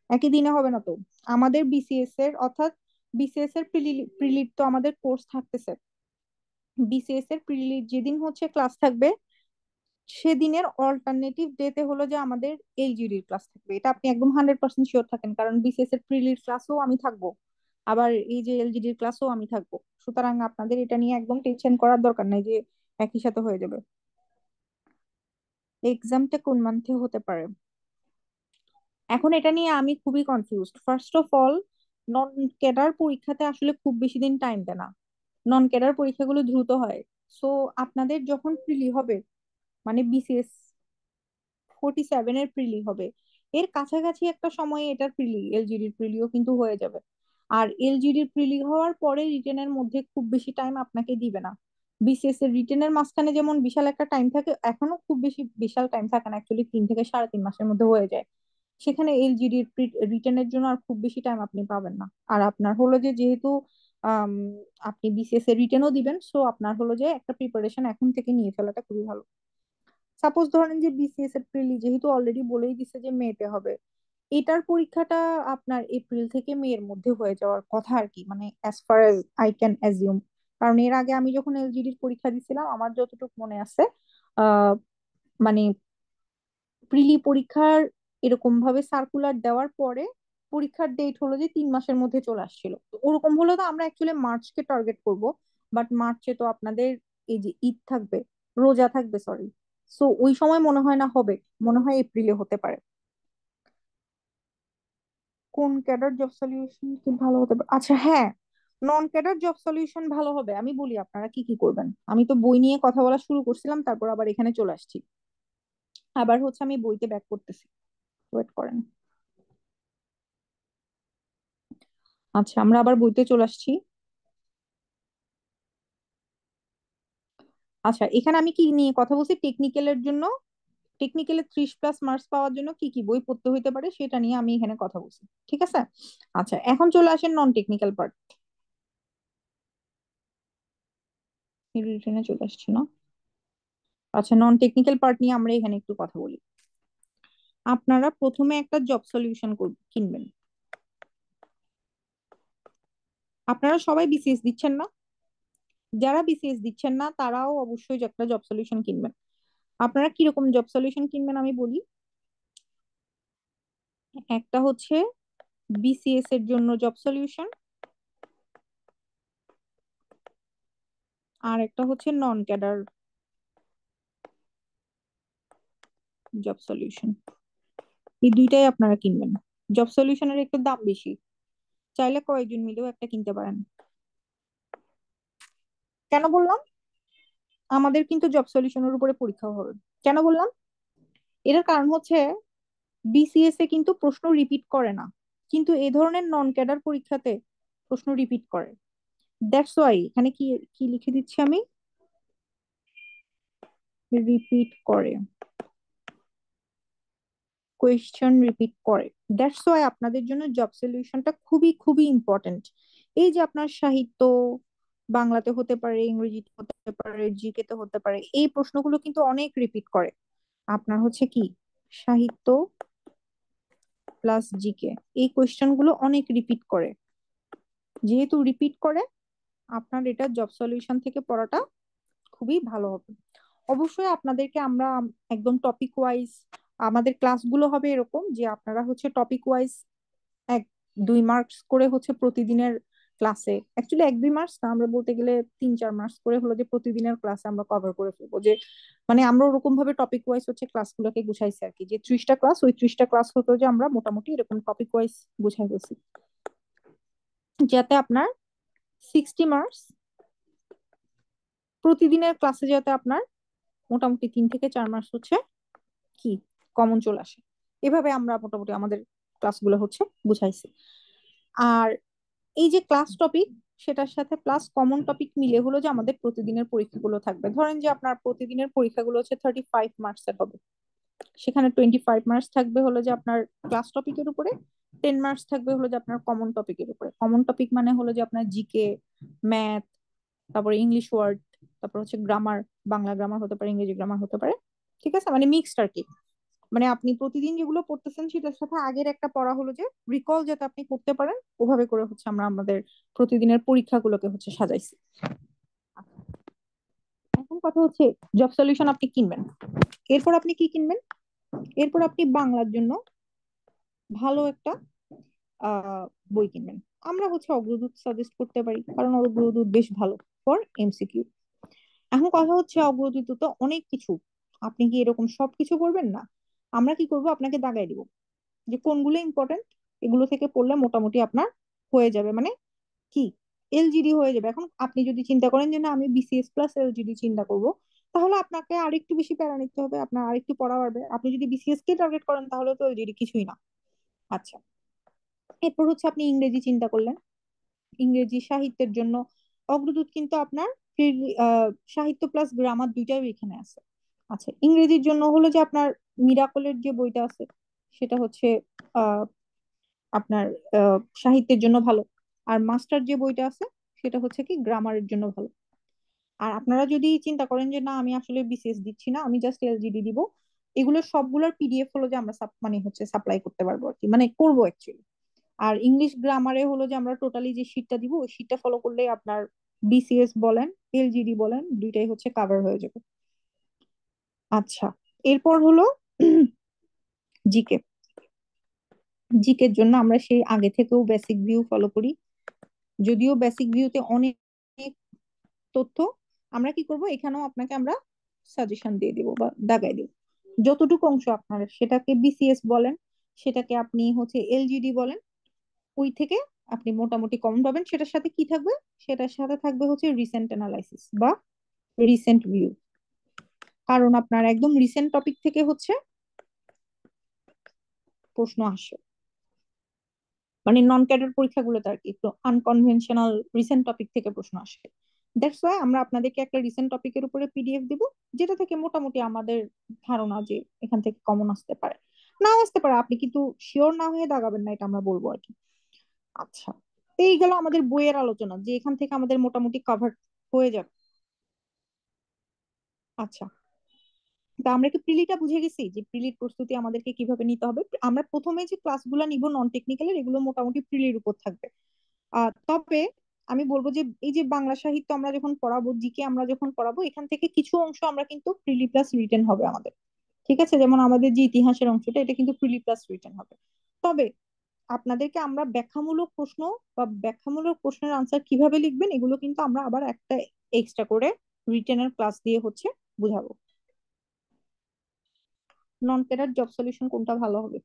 একই দিনে হবে না তো। আমাদের বিসিএস এর, অর্থাৎ বিসিএস এর প্রিলিড তো আমাদের কোর্স থাকতেছে। বিসিএস এর প্রিলিড যেদিন হচ্ছে ক্লাস থাকবে, সেদিনের অল্টারনেটিভ ডেতে হলো যে আমাদের এলজিডির ক্লাস থাকবে। এটা আপনি একদম 100% শিওর থাকেন, কারণ বিসিএস এর প্রিলিড ক্লাসও আমি থাকবো, আবার এই যে এলজিডির ক্লাসও আমি থাকবো। সুতরাং আপনাদের এটা নিয়ে একদম টেনশন করার দরকার নাই যে একই সাথে হয়ে যাবে। এক্সামটা কোন মান্থে হতে পারে? এখন এটা নিয়ে আমি খুবই confused. First of all, non cadre পরীক্ষাতে আসলে খুব বেশি দিন টাইম দেয় না। নন ক্যাডার পরীক্ষাগুলো দ্রুত হয়। সো আপনাদের যখন প্রিলি হবে, মানে বিসিএস 47 এর প্রিলি হবে, এর কাছাকাছি একটা সময়ে এটার প্রিলি, এলজিডির প্রিলিও কিন্তু হয়ে যাবে। আর এলজিডির প্রিলি হওয়ার পরে রিটেনের মধ্যে খুব বেশি টাইম আপনাকে দিবে না। বিসিএস এর রিটেনের মাঝখানে যেমন বিশাল একটা টাইম থাকে, এখনো খুব বেশি বিশাল টাইম থাকে না, অ্যাকচুয়ালি 3 থেকে 3.5 মাসের মধ্যে হয়ে যায়। সেখানে এলজিডির রিটেনের জন্য আর খুব বেশি টাইম আপনি পাবেন না। আর আপনার হলো যে যেহেতু আম, আপনি বিসিএস এর রিটেনও দিবেন, সো আপনার হলো যে একটা প্রিপারেশন এখন থেকে নিয়ে ফেলাটা খুবই ভালো। সাপোজ ধরেন যে বিসিএস এর প্রিলি যেহেতু অলরেডি বলেই দিছে যে মেতে হবে, এটার পরীক্ষাটা আপনার এপ্রিল থেকে মে এর মধ্যে হয়ে যাওয়ার কথা আর কি, মানে as far as I can assume. কারণ এর আগে আমি যখন এলজিডির পরীক্ষা দিছিলাম, আমার যতটুকু মনে আছে, আহ মানে প্রিলি পরীক্ষার এরকম ভাবে সার্কুলার দেওয়ার পরে পরীক্ষার ডেট হলো যে 3 মাসের মধ্যে চলে আসছিল। তো ওরকম হলে তো আমরা অ্যাকচুয়ালি মার্চকে টার্গেট করব, বাট মার্চে তো আপনাদের এই যে ঈদ থাকবে, রোজা থাকবে, সরি। সো ওই সময় মনে হয় না হবে, মনে হয় এপ্রিলে হতে পারে। কোন ক্যাডার জব সলিউশন কি ভালো হতে পারে? আচ্ছা হ্যাঁ, নন ক্যাডার জব সলিউশন ভালো হবে। আমি বলি আপনারা কি কি করবেন। আমি তো বই নিয়ে কথা বলা শুরু করছিলাম, তারপর আবার এখানে চলে আসছি। আবার হচ্ছে আমি বইতে ব্যাক করতেছি, ওয়েট করেন। আচ্ছা, আমরা আবার বইতে চলে আসছি। আচ্ছা, এখানে আমি কি নিয়ে কথা বলছি, টেকনিক্যালের জন্য, টেকনিক্যালে 30+ মার্কস পাওয়ার জন্য কি কি বই পড়তে হইতে পারে সেটা নিয়ে আমি এখানে কথা বলছি। ঠিক আছে। আচ্ছা, এখন চলে আসেন নন টেকনিক্যাল পার্ট। রিটেনে চলে আসছি না? আচ্ছা, নন টেকনিক্যাল পার্ট নিয়ে আমরা এখানে একটু কথা বলি। আপনারা প্রথমে একটা জব সলিউশন কিনবেন। আপনারা সবাই বিসিএস দিচ্ছেন না? যারা বিসিএস দিচ্ছেন না তারাও অবশ্যই একটা জব সলিউশন কিনবেন। আপনারা কিরকম জব সলিউশন কিনবেন আমি বলি। একটা হচ্ছে বিসিএস এর জন্য জব সলিউশন, আর একটা হচ্ছে নন ক্যাডার জব সলিউশন। এই দুইটাই আপনারা কিনবেন। জব সলিউশনের একটু দাম বেশি, চাইলে কয়েকজন মিলেও একটা কিনতে পারেন। কেন বললাম আমাদের কিন্তু জব সলিউশনের উপরে পরীক্ষা হবে? কেন বললাম? এটার কারণ হচ্ছে বিসিএস এ কিন্তু প্রশ্ন রিপিট করে না, কিন্তু এই ধরনের নন ক্যাডার পরীক্ষাতে প্রশ্ন রিপিট করে। দ্যাটস ওয়াই এখানে কি কি লিখে দিচ্ছি আমি, রিপিট করে, কোয়েশ্চেন রিপিট করে। দ্যাটস ওয়াই আপনাদের জন্য জব সলিউশনটা খুবই খুবই ইম্পর্টেন্ট। এই যে আপনার সাহিত্য, বাংলাতে হতে পারে, ইংরেজিতে হতে পারে, জিকে তে হতে পারে, এই প্রশ্নগুলো কিন্তু অনেক রিপিট করে। আপনার হচ্ছে কি, সাহিত্য প্লাস জিকে, এই কোয়েশ্চেন গুলো অনেক রিপিট করে। যেহেতু রিপিট করে, আপনার এটা জব সলিউশন থেকে পড়াটা খুবই ভালো হবে। অবশ্যই আপনাদেরকে আমরা একদম টপিক ওয়াইজ, আমাদের ক্লাসগুলো হবে এরকম যে আপনারা হচ্ছে টপিক ওয়াইজ 1-2 মার্কস করে হচ্ছে প্রতিদিনের ক্লাসে, অ্যাকচুয়ালি 1-2 মার্কস না, আমরা বলতে গেলে 3-4 মার্কস করে হলো যে প্রতিদিনের ক্লাসে আমরা কভার করে ফেলবো। যে মানে আমরা ওরকম ভাবে টপিক ওয়াইজ হচ্ছে ক্লাসগুলোকে গুছাইছি আর কি, যে 30টা ক্লাস, ওই 30টা ক্লাস হতো যে আমরা মোটামুটি এরকম টপিক ওয়াইজ গুছাই ফেলছি, যাতে আপনার 60 মার্কস প্রতিদিনের ক্লাসে, যাতে আপনার মোটামুটি 3 থেকে 4 মাস হচ্ছে কি কমন চলে আসে। এভাবে আমরা মোটামুটি আমাদের ক্লাসগুলো হচ্ছে বুঝাইছি। আর এই যে ক্লাস টপিক, সেটার সাথে প্লাস কমন টপিক মিলে হলো যে আমাদের প্রতিদিনের পরীক্ষাগুলো থাকবে। ধরেন যে আপনার প্রতিদিনের পরীক্ষাগুলো হচ্ছে 35 মার্কসের হবে, সেখানে 25 মার্কস থাকবে হলো যে আপনার ক্লাস টপিকের উপরে, 10 মার্কস থাকবে হলো যে আপনার কমন টপিকের উপরে। কমন টপিক মানে হলো যে আপনার জিকে, ম্যাথ, তারপরে ইংলিশ ওয়ার্ড, তারপর হচ্ছে গ্রামার, বাংলা গ্রামার হতে পারে, ইংরেজি গ্রামার হতে পারে। ঠিক আছে, মানে মিক্সড আর কি। মানে আপনি প্রতিদিন যেগুলো পড়তেছেন সেটার সাথে আগের একটা পড়া হলো যে রিকল যাতে আপনি করতে পারেন, ওভাবে করে হচ্ছে আমরা আমাদের প্রতিদিনের পরীক্ষাগুলোকে হচ্ছে সাজাইছি। এখন কথা হচ্ছে জব সলিউশন আপনি কিনবেন, এরপর আপনি কি কিনবেন? এরপর আপনি বাংলার জন্য ভালো একটা আহ বই কিনবেন। আমরা হচ্ছে অগ্রদূত সাজেস্ট করতে পারি, কারণ অগ্রদূত বেশ ভালো ফর এমসিকিউ। এখন কথা হচ্ছে অগ্রদূত তো অনেক কিছু, আপনি কি এরকম সবকিছু পড়বেন না? আমরা কি করব, আপনাকে দাগাই দিব যে কোনগুলো ইম্পর্টেন্ট, এগুলো থেকে পড়লে মোটামুটি আপনার হয়ে যাবে, মানে কি এলজিডি হয়ে যাবে। এখন আপনি যদি চিন্তা করেন যে না আমি বিসিএস প্লাস এলজিডি চিন্তা করব, তাহলে আপনাকে আরেকটু বেশি প্যারা নিতে হবে, আপনার আরেকটু পড়া বাড়বে। আপনি যদি বিসিএস কে টার্গেট করেন তাহলে তো এলজিডি কিছুই না। আচ্ছা, এরপর হচ্ছে আপনি ইংরেজি চিন্তা করলেন, ইংরেজি সাহিত্যের জন্য অগ্রদূত কিন্তু আপনার সাহিত্য প্লাস গ্রামার দুইটাই এখানে আছে। আচ্ছা, ইংরেজির জন্য হলো যে আপনার মিরাকলের যে বইটা আছে সেটা হচ্ছে আহ আপনার সাহিত্যের জন্য ভালো, আর মাস্টার যে বইটা আছে সেটা হচ্ছে কি গ্রামারের জন্য ভালো। আর আপনারা যদি চিন্তা করেন যে না আমি আসলে বিসিএস দিচ্ছি না, আমি জাস্ট এলজিডি দিব, এগুলো সবগুলোর পিডিএফ হলো যে আমরা মানে হচ্ছে সাপ্লাই করতে পারবো আর কি, মানে করবো অ্যাকচুয়ালি। আর ইংলিশ গ্রামারে হলো যে আমরা টোটালি যে শিটটা দিব ওই শিটটা ফলো করলে আপনার বিসিএস বলেন এলজিডি বলেন দুইটাই হচ্ছে কাভার হয়ে যাবে। আচ্ছা, এরপর হলো জিকে। জিকের জন্য আমরা সেই আগে থেকেও বেসিক ভিউ ফলো করি, যদিও বেসিক ভিউতে অনেক তথ্য। আমরা কি করব, এখানেও আপনাকে আমরা সাজেশন দিয়ে দিব বা দাগাই দিব। যতটুকু অংশ আপনার, সেটাকে বিসিএস বলেন, সেটাকে আপনি হচ্ছে এলজিডি বলেন, ওই থেকে আপনি মোটামুটি কমন পাবেন। সেটার সাথে কি থাকবে, সেটার সাথে থাকবে হচ্ছে রিসেন্ট অ্যানালাইসিস বা রিসেন্ট ভিউ। কারণ আপনার একদম রিসেন্ট টপিক থেকে হচ্ছে প্রশ্ন আসে, মানে নন ক্যাডার পরীক্ষাগুলোতে আর কি একটু আনকনভেনশনাল রিসেন্ট টপিক থেকে প্রশ্ন আসে। দ্যাটস ওয়াই আমরা আপনাদেরকে একটা রিসেন্ট টপিকের উপরে পিডিএফ দিব, যেটা থেকে মোটামুটি আমাদের ধারণা যে এখান থেকে কমন আসতে পারে, নাও আসতে পারে। আপনি কিন্তু শিওর না হয়ে দাগাবেন না, এটা আমরা বলবো আর কি। আচ্ছা, তো এই গেল আমাদের বইয়ের আলোচনা, যে এখান থেকে আমাদের মোটামুটি কভার হয়ে যাবে। আচ্ছা, তা আমরা কি প্রিলিটা বুঝে গেছি যে প্রিলির প্রস্তুতি আমাদেরকে কিভাবে নিতে হবে? আমরা প্রথমে যে ক্লাসগুলো নিব নন টেকনিক্যালের, এগুলো মোটামুটি প্রিলির উপর থাকবে। তবে আমি বলবো যে এই যে বাংলা সাহিত্য আমরা যখন পড়াবো, জিকে আমরা যখন পড়াবো, এখান থেকে কিছু অংশ আমরা কিন্তু প্রিলি প্লাস রিটেন হবে আমাদের। ঠিক আছে, যেমন আমাদের যে ইতিহাসের অংশটা, এটা কিন্তু প্রিলি প্লাস রিটেন হবে। তবে আপনাদেরকে আমরা ব্যাখ্যামূলক প্রশ্ন বা ব্যাখ্যামূলক প্রশ্নের আনসার কিভাবে লিখবেন, এগুলো কিন্তু আমরা আবার একটা এক্সট্রা করে রিটেনের ক্লাস দিয়ে হচ্ছে বুঝাবো। নন ক্যাডার জব সলিউশন কোনটা ভালো হবে?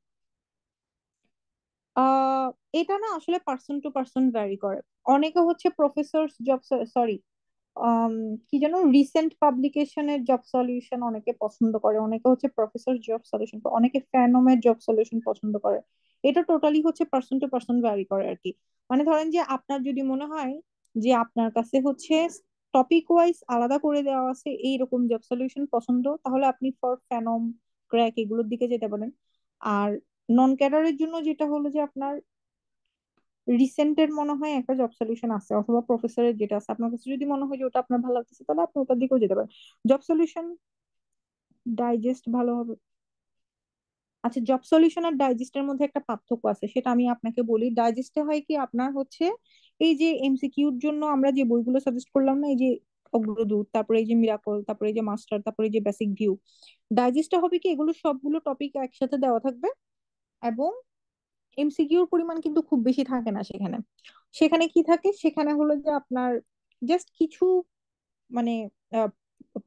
আহ এটা না আসলে পার্সন টু পার্সন ভ্যারি করে। অনেকে হচ্ছে প্রফেসর জব, সরি, আম, কি যেন, রিসেন্ট পাবলিকেশনের জব সলিউশন অনেকে পছন্দ করে, অনেকে হচ্ছে প্রফেসর জব সলিউশন, অনেকে ফ্যানমের জব সলিউশন পছন্দ করে। এটা টোটালি হচ্ছে পার্সন টু পার্সন ভ্যারি করে আর কি। মানে ধরেন যে আপনার যদি মনে হয় যে আপনার কাছে হচ্ছে টপিক ওয়াইজ আলাদা করে দেওয়া আছে এইরকম জব সলিউশন পছন্দ, তাহলে আপনি ফর ফ্যানম, ক্র্যাক এগুলোর দিকে যেতে পারেন। আর নন ক্যাডারের জন্য যেটা হলো যে আপনার রিসেন্টের মনে হয় একটা জব সলিউশন আছে, অথবা প্রফেসরের যেটা আছে, আপনার কাছে যদি মনে হয় যে ওটা আপনার ভালো লাগতেছে, তাহলে আপনি ওটার দিকেও যেতে পারেন। জব সলিউশন ডাইজেস্ট ভালো হবে। আচ্ছা, জব সলিউশন আর ডাইজেস্টের মধ্যে একটা পার্থক্য আছে, সেটা আমি আপনাকে বলি। ডাইজেস্টে হয় কি আপনার হচ্ছে এই যে এমসিকিউর জন্য আমরা যে বইগুলো সাজেস্ট করলাম না, এই যে অগ্রদূত, তারপরে এই যে মিরাকল, তারপরে এই যে মাস্টার, তারপরে এই যে বেসিক ভিউ, ডাইজেস্টে হবে কি এগুলো সবগুলো টপিক একসাথে দেওয়া থাকবে, এবং এমসিকিউর পরিমাণ কিন্তু খুব বেশি থাকে না সেখানে। সেখানে কি থাকে, সেখানে হলো যে আপনার জাস্ট কিছু, মানে আহ,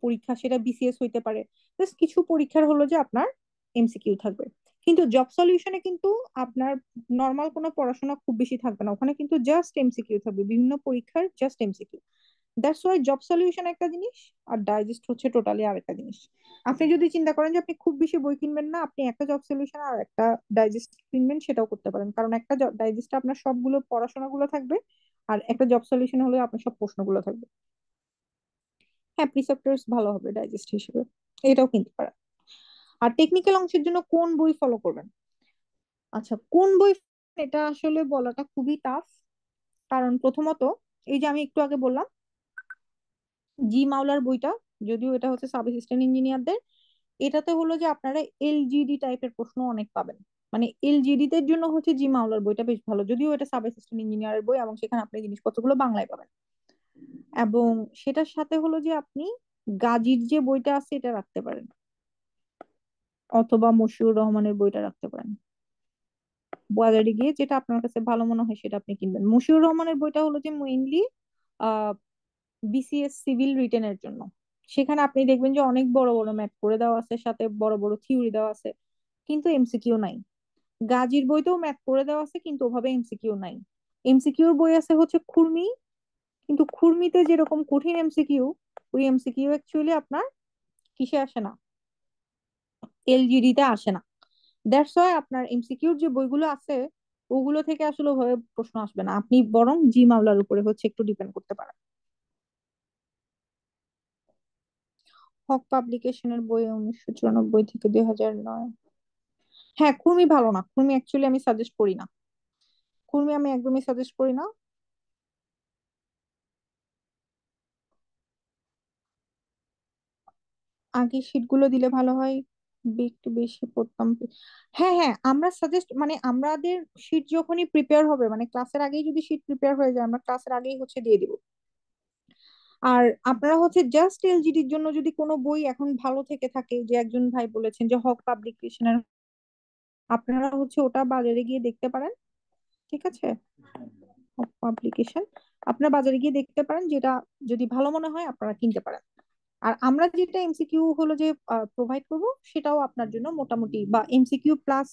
পরীক্ষা, সেটা বিসিএস হইতে পারে, জাস্ট কিছু পরীক্ষার হলো যে আপনার এমসিকিউ থাকবে। কিন্তু জব সলিউশনে কিন্তু আপনার নর্মাল কোনো পড়াশোনা খুব বেশি থাকবে না, ওখানে কিন্তু জাস্ট এমসিকিউ থাকবে, বিভিন্ন পরীক্ষার just MCQ. That's why job solution একটা জিনিস আর ডাইজেস্ট হচ্ছে টোটালি আরেকটা জিনিস। আপনি যদি চিন্তা করেন যে আপনি খুব বেশি বই কিনবেন না, আপনি একটা জব সলিউশন আর একটা ডাইজেস্ট কিনবেন, সেটাও করতে পারেন। কারণ একটা ডাইজেস্টে আপনার সবগুলো পড়াশোনাগুলো থাকবে, আর একটা জব সলিউশন হলে আপনার সব প্রশ্নগুলো থাকবে। হ্যাঁ, প্রিসেপ্টরস ভালো হবে ডাইজেস্ট হিসেবে, এটাও কিনতে পারেন। আর টেকনিক্যাল অংশের জন্য কোন বই ফলো করবেন? আচ্ছা, কোন বই, এটা আসলে বলাটা খুবই টাফ। কারণ প্রথমত, এই যে আমি একটু আগে বললাম জি মাওলার বইটা, যদিও এটা হচ্ছে সাব অ্যাসিস্ট্যান্ট ইঞ্জিনিয়ারদের, এটাতে হলো যে আপনারা এলজিডি টাইপের প্রশ্ন অনেক পাবেন। মানে এলজিডি দের জন্য হচ্ছে জি মাওলার বইটা বেশ ভালো, যদিও এটা সাব অ্যাসিস্ট্যান্ট ইঞ্জিনিয়ারের বই, এবং সেখানে আপনি জিনিসপত্রগুলো বাংলায় পাবেন। এবং সেটার সাথে হলো যে আপনি গাজীর যে বইটা আছে এটা রাখতে পারেন, অথবা মশিউর রহমানের বইটা রাখতে পারেন। বাজারে গিয়ে যেটা আপনার কাছে ভালো মনে হয় সেটা আপনি কিনবেন। মশিউর রহমানের বইটা হলো যে মেইনলি আহ বিসিএস সিভিল রিটেনের জন্য। সেখানে আপনি দেখবেন যে অনেক বড় বড় ম্যাথ করে দেওয়া আছে, সাথে বড় বড় থিওরি দেওয়া আছে, কিন্তু এমসিকিউ নাই। গাজীর বইতেও ম্যাথ করে দেওয়া আছে, কিন্তু ওভাবে এমসিকিউ নাই। এমসিকিউর বই আছে হচ্ছে খুরমি, কিন্তু খুরমিতে যেরকম কঠিন এমসিকিউ, ওই এমসিকিউ অ্যাকচুয়ালি আপনার কিসে আসে না, এলজিডি তে আসে না। দ্যাটস ওয়াই আপনার এমসিকিউর যে বইগুলো আছে, ওগুলো থেকে আসলে ওভাবে প্রশ্ন আসবে না, আপনি বরং জি মামলার উপরে হচ্ছে একটু ডিপেন্ড করতে পারেন। হক পাবলিকেশনের বই 1994 থেকে 2009। হ্যাঁ, খুবই ভালো না, খুবই অ্যাকচুয়ালি আমি সাজেস্ট করি না, খুবই আমি একদমই সাজেস্ট করি না। আগে শীট গুলো দিলে ভালো হয়, একটু বেশি পড়তাম। হ্যাঁ হ্যাঁ, আমরা সাজেস্ট মানে আমাদের শীট যখনই প্রিপেয়ার হবে, মানে ক্লাসের আগেই যদি শীট প্রিপেয়ার হয়ে যায়, আমরা ক্লাসের আগেই দিয়ে দিব। আর আপনারা জাস্ট এলজিডির জন্য যদি কোনো বই এখন ভালো থেকে থাকে, যে একজন ভাই বলেছেন যে হক পাবলিকেশনের, আপনারা ওটা বাজারে গিয়ে দেখতে পারেন। ঠিক আছে, হক পাবলিকেশন আপনারা বাজারে গিয়ে দেখতে পারেন, যেটা যদি ভালো মনে হয় আপনারা কিনতে পারেন। আর আমরা যেটা এমসিকিউ যে প্রোভাইড করব, সেটাও আপনার জন্য মোটামুটি, বা এমসিকিউ প্লাস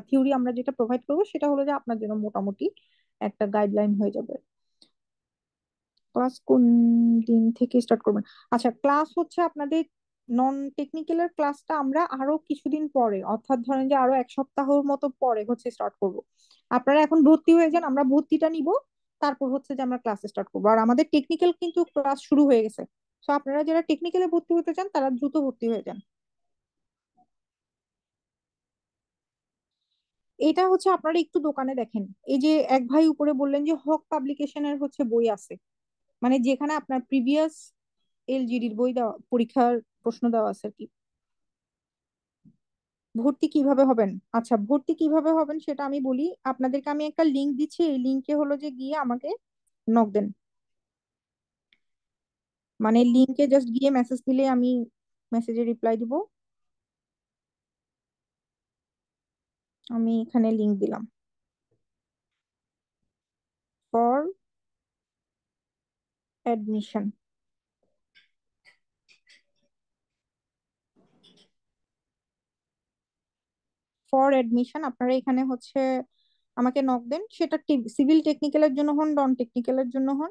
থিওরি আমরা যেটা প্রোভাইড করব, সেটা যে আপনার জন্য মোটামুটি একটা গাইডলাইন হয়ে যাবে। ক্লাস কোন দিন থেকে স্টার্ট করবেন? আচ্ছা, ক্লাস আপনাদের নন টেকনিক্যালের ক্লাসটা আমরা আরো কিছুদিন পরে, অর্থাৎ ধরেন যে আরো এক সপ্তাহের মতো পরে স্টার্ট করব। আপনারা এখন ভর্তি হয়ে যান, আমরা ভর্তিটা নিব, তারপর যে আমরা ক্লাস স্টার্ট করবো। আর আমাদের টেকনিক্যাল কিন্তু ক্লাস শুরু হয়ে গেছে। তো আপনারা যারা টেকনিক্যালে ভর্তি হতে চান তারা দ্রুত ভর্তি হয়ে যান। এটা আপনারা একটু দোকানে দেখেন। এই যে এক ভাই উপরে বললেন যে হক পাবলিকেশনের বই আছে, মানে যেখানে আপনার প্রিভিয়াস এলজিডির বই দেওয়া, পরীক্ষার প্রশ্ন দেওয়া আছে আর কি। ভর্তি কিভাবে হবেন? আচ্ছা, ভর্তি কিভাবে হবেন সেটা আমি বলি আপনাদেরকে। আমি একটা লিংক দিচ্ছি, এই লিংকে যে গিয়ে আমাকে নক দেন। মানে লিংকে জাস্ট গিয়ে মেসেজ দিলে আমি মেসেজে রিপ্লাই দিব। আমি এখানে লিংক দিলাম, ফর অ্যাডমিশন। ফর অ্যাডমিশন আপনারা এখানে আমাকে নক দেন। সেটা সিভিল টেকনিক্যালের জন্য হন, নন টেকনিক্যালের জন্য হন,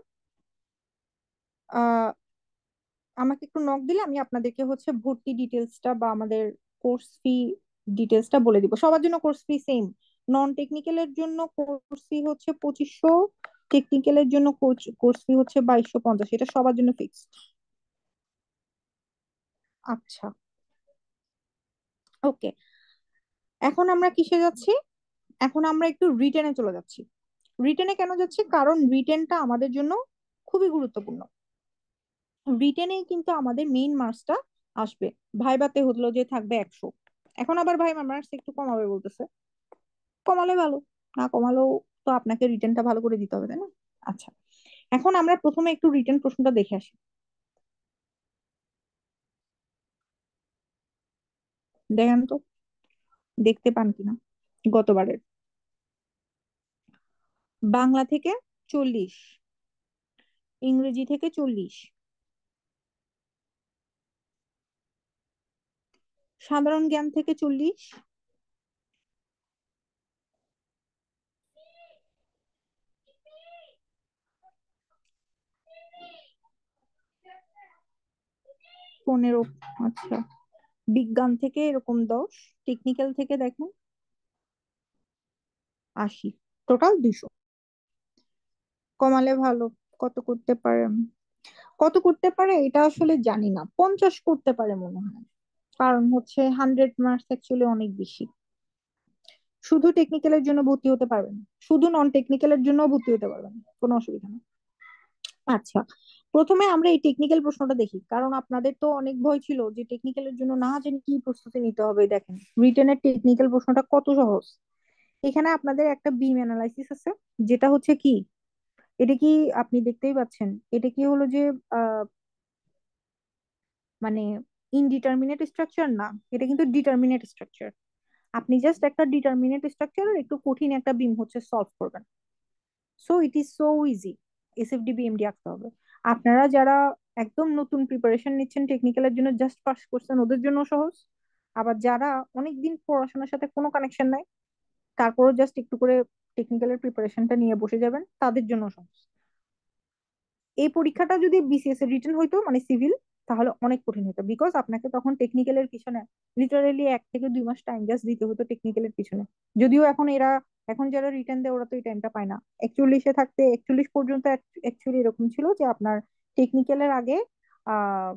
আহ আমাকে একটু নক দিলে আমি আপনাদেরকে ভর্তি ডিটেলসটা বা আমাদের কোর্স ফি ডিটেলসটা বলে দিব। সবার জন্য কোর্স ফি সেম। নন টেকনিক্যালের জন্য কোর্স ফি 2500, টেকনিক্যালের জন্য কোর্স ফি 2250। এটা সবার জন্য ফিক্সড। আচ্ছা, ওকে। এখন আমরা কিসে যাচ্ছি? এখন আমরা একটু রিটেনে চলে যাচ্ছি। রিটেনে কেন যাচ্ছি? কারণ রিটেনটা আমাদের জন্য খুবই গুরুত্বপূর্ণ। রিটেনেই কিন্তু আমাদের মেইন মার্কসটা আসবে। ভাইভাতে যে থাকবে 100। এখন আবার ভাই মার্কস একটু কমাবে বলতেছে। কমালে ভালো, না কমালেও তো আপনাকে রিটেনটা ভালো করে দিতে হবে, তাই না? আচ্ছা, এখন আমরা প্রথমে একটু রিটেন প্রশ্নটা দেখে আসি। দেখেন তো, দেখতে পান কিনা গতবারের। বাংলা থেকে 40, ইংরেজি থেকে 40, সাধারণ জ্ঞান থেকে 40, পনেরো। আচ্ছা, বিজ্ঞান থেকে এরকম 10, টেকনিক্যাল থেকে দেখেন 80, টোটাল 200। কমালে ভালো। কত করতে পারে? কত করতে পারে এটা আসলে জানি না, 50 করতে পারে মনে হয়। কারণ 100 মার্কস অ্যাকচুয়ালি অনেক বেশি। শুধু টেকনিক্যালের জন্য ভর্তি হতে পারবেন, শুধু নন টেকনিক্যালের জন্য ভর্তি হতে পারবেন, কোনো অসুবিধা নেই। আচ্ছা, প্রথমে আমরা এই টেকনিক্যাল প্রশ্নটা দেখি, কারণ আপনাদের তো অনেক ভয় ছিল যে টেকনিক্যালের জন্য না জানি কি প্রস্তুতি নিতে হবে। দেখেন রিটেনের টেকনিক্যাল প্রশ্নটা কত সহজ। এখানে আপনাদের একটা বিম অ্যানালাইসিস আছে, যেটা কি, এটা কি আপনি দেখতেই পাচ্ছেন, এটা কি যে আহ মানে ইনডিটারমিনেট স্ট্রাকচার না, এটা কিন্তু ডিটারমিনেট স্ট্রাকচার। আপনি জাস্ট একটা ডিটারমিনেট স্ট্রাকচার একটু কঠিন একটা বিম সলভ করবেন। So it is so easy. SFD BMD আঁকতে হবে। আপনারা যারা একদম নতুন প্রিপারেশন নিচ্ছেন টেকনিক্যালের জন্য, জাস্ট পাস করছেন, ওদের জন্য সহজ। আবার যারা অনেকদিন পড়াশোনার সাথে কোনো কানেকশন নাই, তারপরও জাস্ট একটু করে টেকনিক্যালের প্রিপারেশনটা নিয়ে বসে যাবেন, তাদের জন্য সহজ। এই পরীক্ষাটা যদি বিসিএস এর রিটেন হইতো, মানে সিভিল, তাহলে অনেক কঠিন হতো, বিকজ আপনাকে তখন টেকনিক্যালের পিছনে লিটারেলি 1 থেকে 2 মাস টাইম জাস্ট দিতে হতো টেকনিক্যালের পিছনে। যদিও এখন যারা রিটেন দেয় ওরা তো এই টাইমটা পায় না। 41-এ থাকতে 41 পর্যন্ত অ্যাকচুয়ালি এরকম ছিল যে আপনার টেকনিক্যালের আগে আহ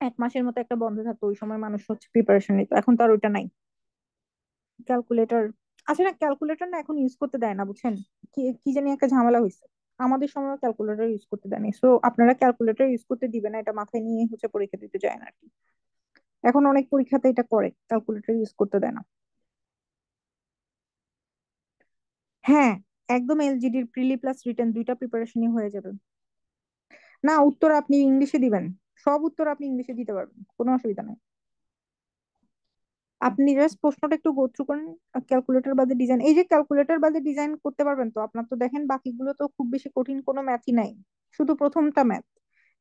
1 মাসের মতো একটা বন্ধ থাকতো, ওই সময় মানুষ প্রিপারেশন নিত। এখন তো আর ওইটা নাই। ক্যালকুলেটর, আচ্ছা না, ক্যালকুলেটর না এখন ইউজ করতে দেয় না, বুঝছেন? কি কি জানি একটা ঝামেলা হয়েছে। আমাদের সময় ক্যালকুলেটর ইউজ করতে দেয়নি, সো আপনারা ক্যালকুলেটর ইউজ করতে দিবেন না, এটা মাথায় নিয়ে পরীক্ষা দিতে যায় না আর কি। এখন অনেক পরীক্ষাতে এটা করে, ক্যালকুলেটর ইউজ করতে দেয় না। হ্যাঁ, একদম এলজিডির প্রিলি প্লাস রিটেন দুইটা প্রিপারেশনই হয়ে যাবে। না, উত্তর আপনি ইংলিশে দিবেন, সব উত্তর আপনি ইংলিশে দিতে পারবেন, কোনো অসুবিধা নেই। আপনি জাস্ট প্রশ্নটা একটু গো থ্রু করেন। ক্যালকুলেটর বাদে ডিজাইন, এই যে ক্যালকুলেটর বাদে ডিজাইন করতে পারবেন তো? আপনার তো দেখেন বাকিগুলো তো খুব বেশি কঠিন কোনো ম্যাথই নাই, শুধু প্রথমটা ম্যাথ,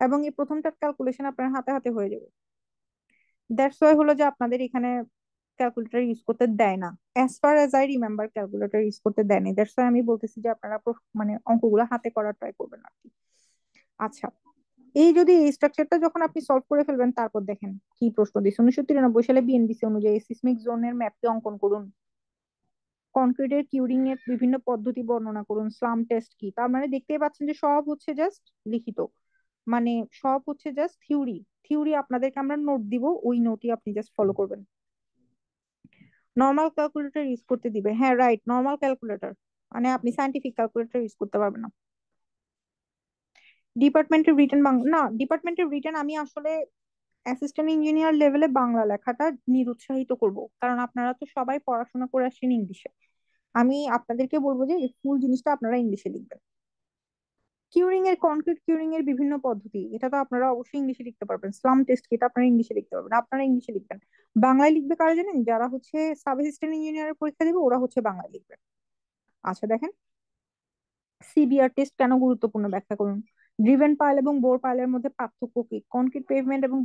এবং এই প্রথমটার ক্যালকুলেশন আপনার হাতে হাতে হয়ে যাবে। দ্যাটস ওয়াই হলো যে আপনাদের এখানে ক্যালকুলেটর ইউজ করতে দেয় না। As far as I remember calculator use করতে দেয়নি, দ্যাটস ওয়াই আমি বলতেছি যে আপনারা মানে অঙ্কগুলো হাতে করার ট্রাই করবেন আর কি। আচ্ছা, এই যদি এই স্ট্রাকচারটা যখন আপনি সলভ করে ফেলবেন, তারপর দেখেন কি প্রশ্ন দিচ্ছে। 1993 সালে বিএনবিসি অনুযায়ী সিসমিক জোনের ম্যাপটি অঙ্কন করুন। কনক্রিটের কিউরিং এর বিভিন্ন পদ্ধতি বর্ণনা করুন। স্লাম টেস্ট কি? তার মানে দেখতেই পাচ্ছেন যে সব হচ্ছে জাস্ট লিখিত, মানে সব হচ্ছে জাস্ট থিওরি। থিওরি আপনাদেরকে আমরা নোট দিব, ওই নোটই আপনি জাস্ট ফলো করবেন। নর্মাল ক্যালকুলেটর ইউজ করতে দিবে, হ্যাঁ রাইট, নর্মাল ক্যালকুলেটর, মানে আপনি সাইন্টিফিক ক্যালকুলেটর ইউজ করতে পারবেন না। ডিপার্টমেন্টের রিটেন বাংলা না, ডিপার্টমেন্টের রিটেন আমি আসলে অ্যাসিস্ট্যান্ট ইঞ্জিনিয়ার লেভেলে বাংলা লেখাটা নিরুৎসাহিত করব, কারণ আপনারা তো সবাই পড়াশোনা করে আসছেন ইংলিশে। আমি আপনাদেরকে বলবো যে ফুল জিনিসটা আপনারা ইংলিশে লিখবেন। কিউরিং এর, কনক্রিট কিউরিং এর বিভিন্ন পদ্ধতি, এটা তো আপনারা অবশ্যই ইংলিশে লিখতে পারবেন। স্লাম টেস্ট কি? এটা আপনারা ইংলিশে লিখতে পারবেন, আপনারা ইংলিশে লিখবেন। বাংলায় লিখবে কারা জানেন? যারা হচ্ছে সাব অ্যাসিস্ট্যান্ট ইঞ্জিনিয়ারের পরীক্ষা দিবে, ওরা হচ্ছে বাংলায় লিখবে। আচ্ছা দেখেন, সিবিআর টেস্ট কেন গুরুত্বপূর্ণ ব্যাখ্যা করুন। ড্রিভেন পাইল এবং বোর পাইলের মধ্যে পার্থক্য কি? কনক্রিট পেভমেন্ট এবং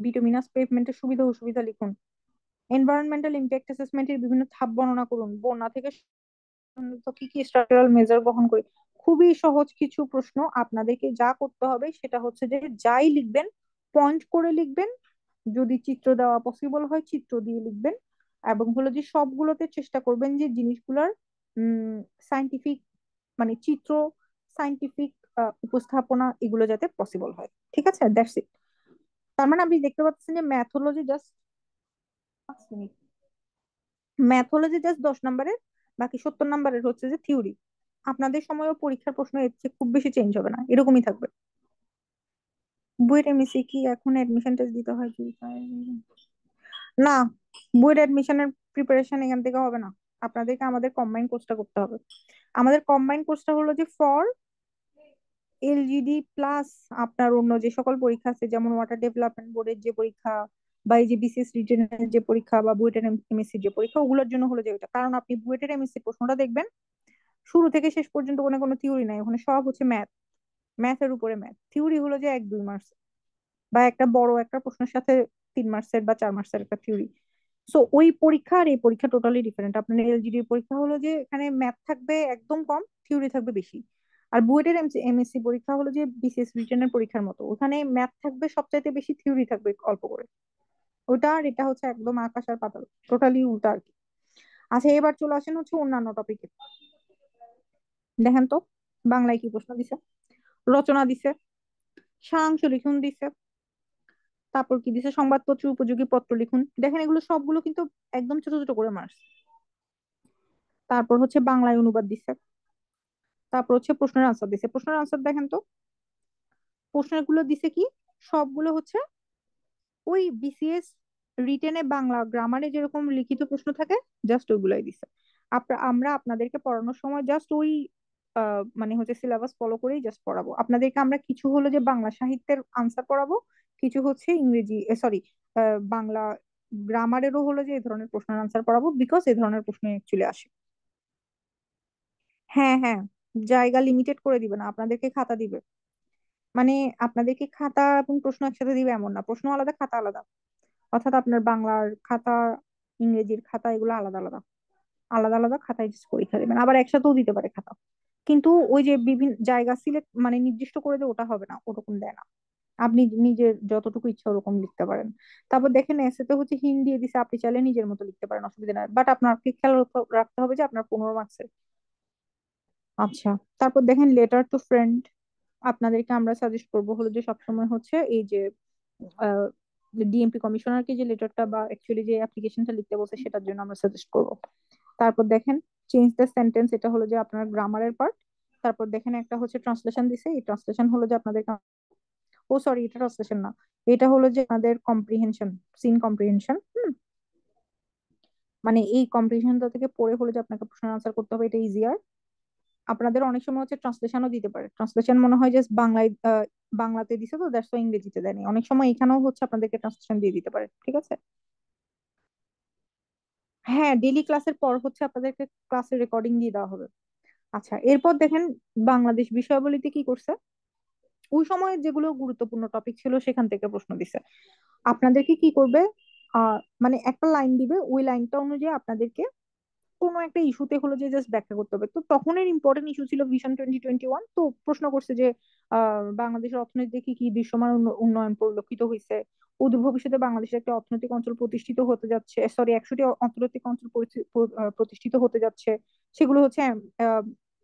বিটুমিনাস পেভমেন্টের সুবিধা অসুবিধা লিখুন। এনভায়রনমেন্টাল ইমপ্যাক্ট অ্যাসেসমেন্টের বিভিন্ন ধাপ বর্ণনা করুন। বন্যা থেকে তো কি কি স্ট্রাকচারাল মেজার গ্রহণ করি। খুবই সহজ কিছু প্রশ্ন। আপনাদেরকে যা করতে হবে সেটা হচ্ছে যে যাই লিখবেন পয়েন্ট করে লিখবেন, যদি চিত্র দেওয়া পসিবল হয় চিত্র দিয়ে লিখবেন, এবং হলো যে সবগুলোতে চেষ্টা করবেন যে জিনিসগুলোর সাইন্টিফিক, মানে চিত্র, সাইন্টিফিক উপস্থাপনা এগুলো যাতে পসিবল হয়। ঠিক আছে, দ্যাটস ইট। তার মানে আপনি দেখতে পাচ্ছেন যে ম্যাথোলজি জাস্ট 5 মিনিট, ম্যাথোলজি জাস্ট 10 নম্বরের, বাকি 70 নম্বরের হচ্ছে যে থিওরি। আপনাদের সময়ও পরীক্ষার প্রশ্ন এর চেয়ে খুব বেশি চেঞ্জ হবে না, এরকমই থাকবে। বুয়েট এমএসসি কি এখন অ্যাডমিশন টেস্ট দিতে হয় কি? না, বুয়েট অ্যাডমিশনের প্রিপারেশন এখান থেকে হবে না। আপনাদেরকে আমাদের কম্বাইন কোর্সটা করতে হবে। আমাদের কম্বাইন কোর্সটা হলো যে ফর এলজিডি প্লাস আপনার অন্য যে সকল পরীক্ষা আছে, যেমন ওয়াটার ডেভেলপমেন্ট বোর্ডের যে পরীক্ষা, বা এই যে বিসিএস রিটেনের যে পরীক্ষা, বা বুয়েটের এমএসসি যে পরীক্ষা, ওগুলোর জন্য হলো যে ওটা। কারণ আপনি বুয়েটের এমএসসি প্রশ্নটা দেখবেন, শুরু থেকে শেষ পর্যন্ত কোনো কোনো থিওরি নাই, ওখানে সব হচ্ছে ম্যাথ, ম্যাথের উপরে ম্যাথ। থিওরি হলো যে 1-2 মার্কস, বা একটা বড় একটা প্রশ্নের সাথে 3 মার্কসের বা 4 মার্কসের একটা থিওরি। সো ওই পরীক্ষা আর এই পরীক্ষা টোটালি ডিফারেন্ট। আপনার এলজিডি পরীক্ষা হলো যে এখানে ম্যাথ থাকবে একদম কম, থিওরি থাকবে বেশি। আর বুয়েটের এমএসসি পরীক্ষা হলো যে বিসিএস রিটেনের পরীক্ষার মতো, ওখানে ম্যাথ থাকবে সবচাইতে বেশি, থিওরি থাকবে অল্প করে। ওটা আর এটা হচ্ছে একদম আকাশ আর পাতাল, টোটালি উল্টা আর কি। আচ্ছা, এবার চলে আসেন হচ্ছে অন্যান্য টপিকে। দেখেন তো বাংলায় কি প্রশ্ন দিছে। রচনা দিছে, সারাংশ লিখুন দিছে, তারপর কি দিছে, সংবাদপত্র উপযোগী পত্র লিখুন। দেখেন এগুলো সবগুলো কিন্তু একদম ছোট ছোট করে মার্কস। তারপর হচ্ছে বাংলায় অনুবাদ দিছে, তারপর হচ্ছে প্রশ্নের আনসার দিছে। প্রশ্নের আনসার দেখেন তো, প্রশ্নের গুলো দিছে কি, সবগুলো হচ্ছে ওই বিসিএস রিটেনে বাংলা গ্রামারে যেরকম লিখিত প্রশ্ন থাকে, জাস্ট ওইগুলাই দিছে। আমরা আপনাদেরকে পড়ানোর সময় জাস্ট ওই মানে হচ্ছে সিলেবাস ফলো করেই জাস্ট পড়াবো আপনাদেরকে। আমরা কিছু হলো যে বাংলা সাহিত্যের আনসার পড়াবো, কিছু হচ্ছে ইংরেজি, সরি, বাংলা গ্রামারেরও হলো যে এই ধরনের প্রশ্নের আনসার পড়াবো, বিকজ এই ধরনের প্রশ্ন অ্যাকচুয়ালি আসে। হ্যাঁ হ্যাঁ, জায়গা লিমিটেড করে দিবে না, আপনাদেরকে খাতা দিবে। মানে আপনাদেরকে খাতা এবং প্রশ্ন একসাথে দিবে এমন না, প্রশ্ন আলাদা খাতা আলাদা। অর্থাৎ আপনার বাংলার খাতা, ইংরেজির খাতা, এগুলো আলাদা আলাদা, আলাদা আলাদা খাতায় just পরীক্ষা দেবেন। আবার একসাথেও দিতে পারে খাতা, কিন্তু ওই যে বিভিন্ন জায়গা সিলেক্ট মানে নির্দিষ্ট করে যে ওটা হবে না, ওরকম দেয় না। আপনি নিজের যতটুকু ইচ্ছা ওরকম লিখতে পারেন। তারপর দেখেন এসেতে হচ্ছে হিন্দি দিয়ে দিছে, আপনি চাইলে নিজের মতো লিখতে পারেন, অসুবিধা নাই, বাট আপনাকে খেয়াল রাখতে হবে যে আপনার 15 মার্কসের। আচ্ছা, তারপর দেখেন লেটার টু ফ্রেন্ড। আপনাদেরকে আমরা সাজেস্ট করবো হলো যে সবসময় হচ্ছে এই যে ডিএমপি কমিশনারকে যে লেটারটা বা অ্যাকচুয়ালি যে অ্যাপ্লিকেশনটা লিখতে বলছে সেটার জন্য আমরা সাজেস্ট করবো। তারপর দেখেন চেঞ্জ দ্য সেন্টেন্স, এটা হলো যে আপনার গ্রামারের পার্ট। তারপর দেখেন একটা হচ্ছে ট্রান্সলেশন দিছে, এই ট্রান্সলেশন হলো যে আপনাদের ও সরি, এটা ট্রান্সলেশন না, এটা হলো যে আমাদের কম্প্রিহেনশন, সিন কম্প্রিহেনশন। মানে এই কম্প্রিহেনশনটা থেকে পড়ে হলো যে আপনাকে প্রশ্ন আনসার করতে হবে, এটা ইজিয়ার। আপনাদের অনেক সময় হচ্ছে ট্রান্সলেশনও দিতে পারে, ট্রান্সলেশন মনে হয় যে বাংলায় বাংলাতে দিছে তো দ্যাটস ওয়াই ইংরেজিতে দেয়নি, অনেক সময় এখানেও হচ্ছে আপনাদেরকে ট্রান্সলেশন দিয়ে দিতে পারে, ঠিক আছে। হ্যাঁ, ডেইলি ক্লাসের পর হচ্ছে আপনাদেরকে ক্লাসের রেকর্ডিং দিয়ে দেওয়া হবে। আচ্ছা, এরপর দেখেন বাংলাদেশ বিষয়াবলীতে কি করছে, ওই সময় যেগুলো গুরুত্বপূর্ণ টপিক ছিল সেখান থেকে প্রশ্ন দিছে। আপনাদেরকে কি করবে, মানে একটা লাইন দিবে, ওই লাইনটা অনুযায়ী আপনাদেরকে কোনো একটা ইস্যুতে হলো যে জাস্ট ব্যাখ্যা করতে হবে। তো তখনের ইম্পর্টেন্ট ইস্যু ছিল ভিশন 2021। তো প্রশ্ন করছে যে বাংলাদেশের অর্থনীতিতে কি কি দৃশ্যমান উন্নয়ন পরিলক্ষিত হয়েছে, অদূর ভবিষ্যতে বাংলাদেশের একটা অর্থনৈতিক অঞ্চল প্রতিষ্ঠিত হতে যাচ্ছে, সরি 100টি অর্থনৈতিক অঞ্চল প্রতিষ্ঠিত হতে যাচ্ছে, সেগুলো হচ্ছে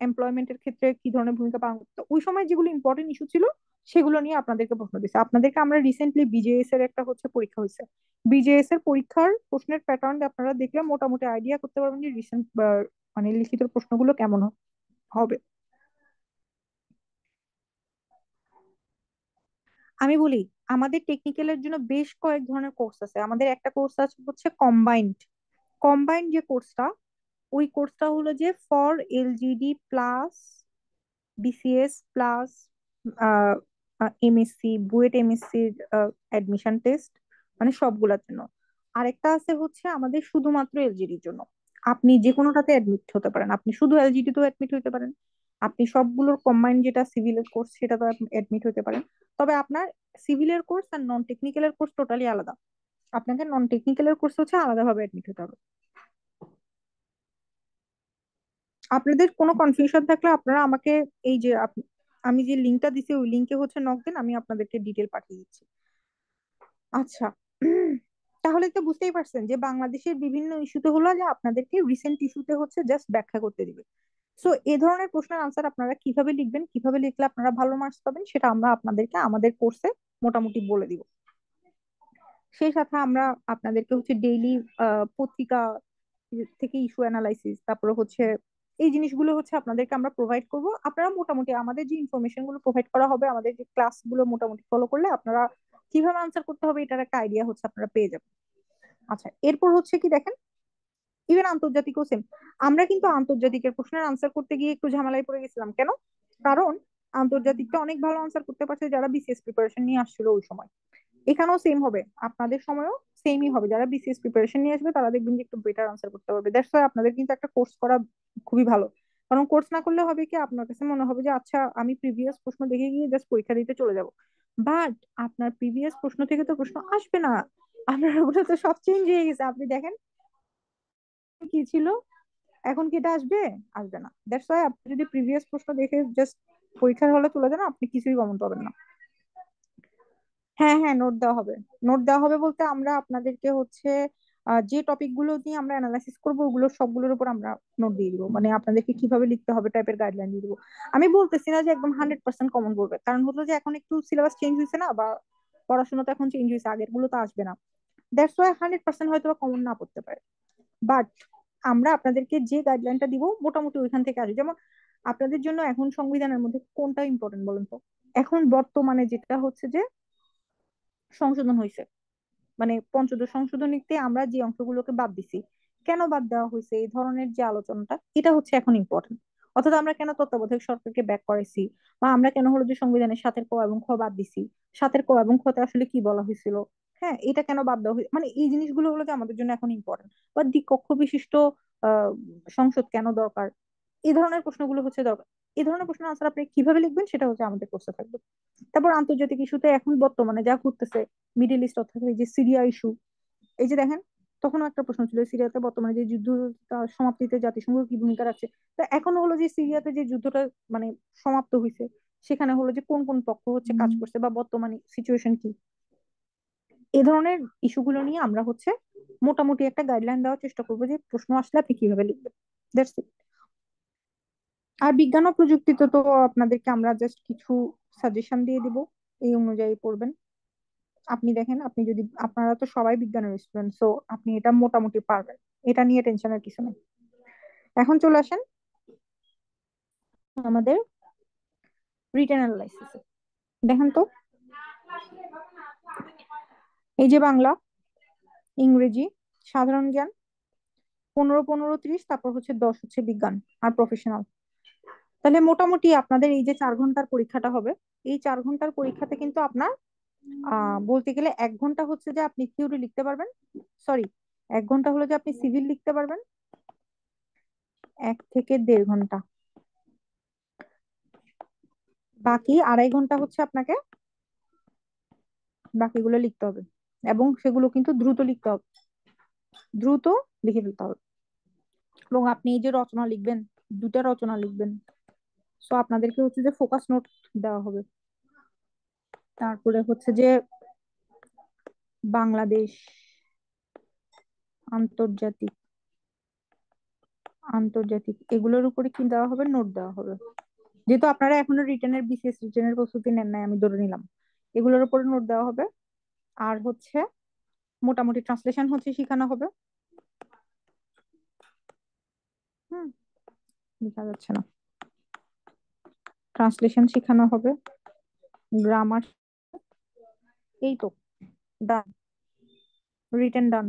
এমপ্লয়মেন্টের ক্ষেত্রে কি ধরনের ভূমিকা পালন করতে। তো ওই সময় যেগুলো ইম্পর্টেন্ট ইস্যু ছিল সেগুলো নিয়ে আপনাদেরকে প্রশ্ন দিচ্ছে। আপনাদেরকে আমরা রিসেন্টলি বিজেএস এর একটা হচ্ছে পরীক্ষা হয়েছে, বিজেএস এর পরীক্ষার প্রশ্নের প্যাটার্ন আপনারা দেখলে মোটামুটি আইডিয়া করতে পারবেন যে রিসেন্ট মানে লিখিত প্রশ্নগুলো কেমন হবে। আমি বলি, আমাদের টেকনিক্যালের জন্য বেশ কয়েক ধরনের কোর্স আছে। আমাদের একটা কোর্স আছে হচ্ছে কম্বাইন্ড, কম্বাইন্ড যে কোর্সটা, ওই কোর্সটা হলো যে for LGD plus BCS plus MSc, BUET এমএসসির অ্যাডমিশন টেস্ট, মানে সবগুলোর জন্য। আরেকটা আছে হচ্ছে আমাদের শুধুমাত্র এলজিডির জন্য। আপনি যে কোনোটাতে অ্যাডমিট হতে পারেন, আপনি শুধু এলজিডি তো অ্যাডমিট হতে পারেন, আপনি সবগুলোর কম্বাইন্ড যেটা সিভিলের কোর্স সেটা তো অ্যাডমিট হতে পারেন। তবে আপনার সিভিলের কোর্স আর নন টেকনিক্যালের কোর্স টোটালি আলাদা, আপনাকে নন টেকনিক্যালের কোর্স হচ্ছে আলাদাভাবে অ্যাডমিট হতে হবে। আপনাদের কোনো কনফিউশন থাকলে আপনারা আমাকে এই যে আমি যে লিঙ্কটা দিছি ওই লিঙ্কে হচ্ছে নক দেন, আমি আপনাদেরকে ডিটেল পাঠিয়ে দিচ্ছি। আচ্ছা, তাহলে তো বুঝতেই পারছেন যে বাংলাদেশের বিভিন্ন ইস্যুতে হলো যে আপনাদেরকে রিসেন্ট ইস্যুতে হচ্ছে জাস্ট ব্যাখ্যা করতে দিবে। সো এই ধরনের প্রশ্নের আনসার আপনারা কিভাবে লিখবেন, কিভাবে লিখলে আপনারা ভালো মার্কস পাবেন, সেটা আমরা আপনাদেরকে আমাদের কোর্সে মোটামুটি বলে দিব। সেই সাথে আমরা আপনাদেরকে হচ্ছে ডেইলি পত্রিকা থেকে ইস্যু অ্যানালাইসিস, তারপরে হচ্ছে এই জিনিসগুলো হচ্ছে আপনাদেরকে আমরা প্রোভাইড করব। আপনারা মোটামুটি আমাদের যে ইনফরমেশন গুলো প্রোভাইড করা হবে, আমাদের যে ক্লাসগুলো মোটামুটি ফলো করলে আপনারা কিভাবে আনসার করতে হবে এটার একটা আইডিয়া হচ্ছে আপনারা পেয়ে যাবেন। আচ্ছা, এরপর হচ্ছে কি দেখেন, ইভেন আন্তর্জাতিকও সেম। আমরা কিন্তু আন্তর্জাতিকের প্রশ্নের আনসার করতে গিয়ে একটু ঝামেলায় পড়ে গেছিলাম, কেন? কারণ আন্তর্জাতিকটা অনেক ভালো আনসার করতে পারছে যারা বিসিএস প্রিপারেশন নিয়ে আসছিল ওই সময়। এখানেও সেম হবে, আপনাদের সময়ও সেমই হবে, যারা বিসিএস প্রিপারেশন নিয়ে আসবে তারা দেখবেন যে একটু বেটার আনসার করতে পারবে। দ্যাটস ওয়াই আপনাদের কিন্তু একটা কোর্স করা খুবই ভালো। কারণ কোর্স না করলে হবে কি, আপনার কাছে মনে হবে যে আচ্ছা আমি প্রিভিয়াস প্রশ্ন দেখে গিয়ে জাস্ট পরীক্ষা দিতে চলে যাব, বাট আপনার প্রিভিয়াস প্রশ্ন থেকে তো প্রশ্ন আসবে না, আপনার ওগুলো তো সব চেঞ্জ হয়ে গেছে। আপনি দেখেন কি ছিল, এখন কি এটা আসবে? আসবে না। দ্যাটস ওয়াই আপনি যদি প্রিভিয়াস প্রশ্ন দেখে জাস্ট পরীক্ষার হলে চলে যান, আপনি কিছুই কমন পাবেন না। হ্যাঁ হ্যাঁ, নোট দেওয়া হবে। নোট দেওয়া হবে বলতে আমরা আপনাদেরকে হচ্ছে যে টপিক গুলো নিয়ে আমরা অ্যানালাইসিস করবো ওগুলো সবগুলোর উপর আমরা নোট দিয়ে দিবো, মানে আপনাদেরকে কিভাবে লিখতে হবে টাইপের গাইডলাইন দিয়ে দিবো। আমি বলতেছি না যে একদম 100% কমন পড়বে, কারণ হলো যে এখন একটু সিলেবাস চেঞ্জ হয়েছে না, বা পড়াশোনা তো এখন চেঞ্জ হয়েছে, আগের গুলো তো আসবে না। দ্যাটস ওয়াই 100% হয়তো কমন না পড়তে পারে, বাট আমরা আপনাদেরকে যে গাইডলাইনটা দিব মোটামুটি ওইখান থেকে আসবে। যেমন আপনাদের জন্য এখন সংবিধানের মধ্যে কোনটা ইম্পর্টেন্ট বলেন তো? এখন বর্তমানে যেটা হচ্ছে যে সংশোধন হয়েছে, মানে পঞ্চদশ সংশোধনীতে আমরা যে অংশগুলোকে বাদ দিছি, কেন বাদ দেওয়া হয়েছে এই ধরনের যে আলোচনাটা, এটা হচ্ছে এখন ইম্পর্টেন্ট। অর্থাৎ আমরা কেন তত্ত্বাবধায়ক সরকারকে ব্যাক করাইছি, বা আমরা কেন হলো যে সংবিধানের সাতের ক এবং খ বাদ দিছি, সাতের ক এবং খতে আসলে কি বলা হয়েছিল, হ্যাঁ এটা কেন বাদ দেওয়া হয়েছে, মানে এই জিনিসগুলো হলো যে আমাদের জন্য এখন ইম্পর্টেন্ট। বা দ্বিকক্ষ বিশিষ্ট আহ সংসদ কেন দরকার, এই ধরনের প্রশ্নগুলো হচ্ছে দরকার। এই ধরনের প্রশ্ন আনসার আপনি কিভাবে লিখবেন সেটা হচ্ছে আমাদের কোর্সে থাকবে। তারপর আন্তর্জাতিক ইস্যুতে এখন বর্তমানে যা ঘটতেছে, মিডিল ইস্ট অর্থাৎ এই যে সিরিয়া ইস্যু, এই যে দেখেন, তখনও একটা প্রশ্ন ছিল সিরিয়াতে বর্তমানে যে যুদ্ধ, তার সমাপ্তিতে জাতিসংঘ কি ভূমিকা রাখছে। তা এখন হলো যে সিরিয়াতে যে যুদ্ধটা মানে সমাপ্ত হয়েছে, সেখানে হলো যে কোন কোন পক্ষ হচ্ছে কাজ করছে বা বর্তমানে সিচুয়েশন কি, এই ধরনের ইস্যুগুলো নিয়ে আমরা হচ্ছে মোটামুটি একটা গাইডলাইন দেওয়ার চেষ্টা করবো যে প্রশ্ন আসলে আপনি কিভাবে লিখবেন। That's it. আর বিজ্ঞান ও প্রযুক্তিতে তো আপনাদেরকে আমরা জাস্ট কিছু সাজেশন দিয়ে দিব, এই অনুযায়ী পড়বেন। আপনি দেখেন, আপনি যদি, আপনারা তো সবাই বিজ্ঞানের স্টুডেন্ট, সো আপনি এটা মোটামুটি পারবেন, এটা নিয়ে টেনশনের কিছু নেই। এখন চলে আসেন আমাদের রিটেন অ্যানালাইসিস। দেখেন তো, এই যে বাংলা, ইংরেজি, সাধারণ জ্ঞান, 15 15 30, তারপর হচ্ছে 10 হচ্ছে বিজ্ঞান আর প্রফেশনাল। তাহলে মোটামুটি আপনাদের এই যে 4 ঘন্টার পরীক্ষাটা হবে, এই 4 ঘন্টার পরীক্ষাতে কিন্তু আপনার বলতে গেলে 1 ঘন্টা হচ্ছে যে আপনি থিওরি লিখতে পারবেন, সরি, 1 ঘন্টা হলো যে আপনি সিভিল লিখতে পারবেন, 1 থেকে 1.5 ঘন্টা, বাকি 2.5 ঘন্টা হচ্ছে আপনাকে বাকিগুলো লিখতে হবে, এবং সেগুলো কিন্তু দ্রুত লিখতে হবে, দ্রুত লিখে ফেলতে হবে। এবং আপনি এই যে রচনা লিখবেন, 2টা রচনা লিখবেন, সো আপনাদেরকে হচ্ছে যে ফোকাস নোট দেওয়া হবে। তারপরে হচ্ছে যে বাংলাদেশ, আন্তর্জাতিক, আন্তর্জাতিক এগুলোর উপরে কি দেওয়া হবে, নোট দেওয়া হবে। যেহেতু আপনারা এখনো রিটেনের, বিসিএস রিটেনের প্রস্তুতি নেন নাই, আমি ধরে নিলাম, এগুলোর উপরে নোট দেওয়া হবে। আর হচ্ছে মোটামুটি ট্রান্সলেশন হচ্ছে শেখানো হবে। হুম, লেখা যাচ্ছে না, ট্রান্সলেশন শেখানো হবে, গ্রামার, এই তো, ডান, রিটেন ডান।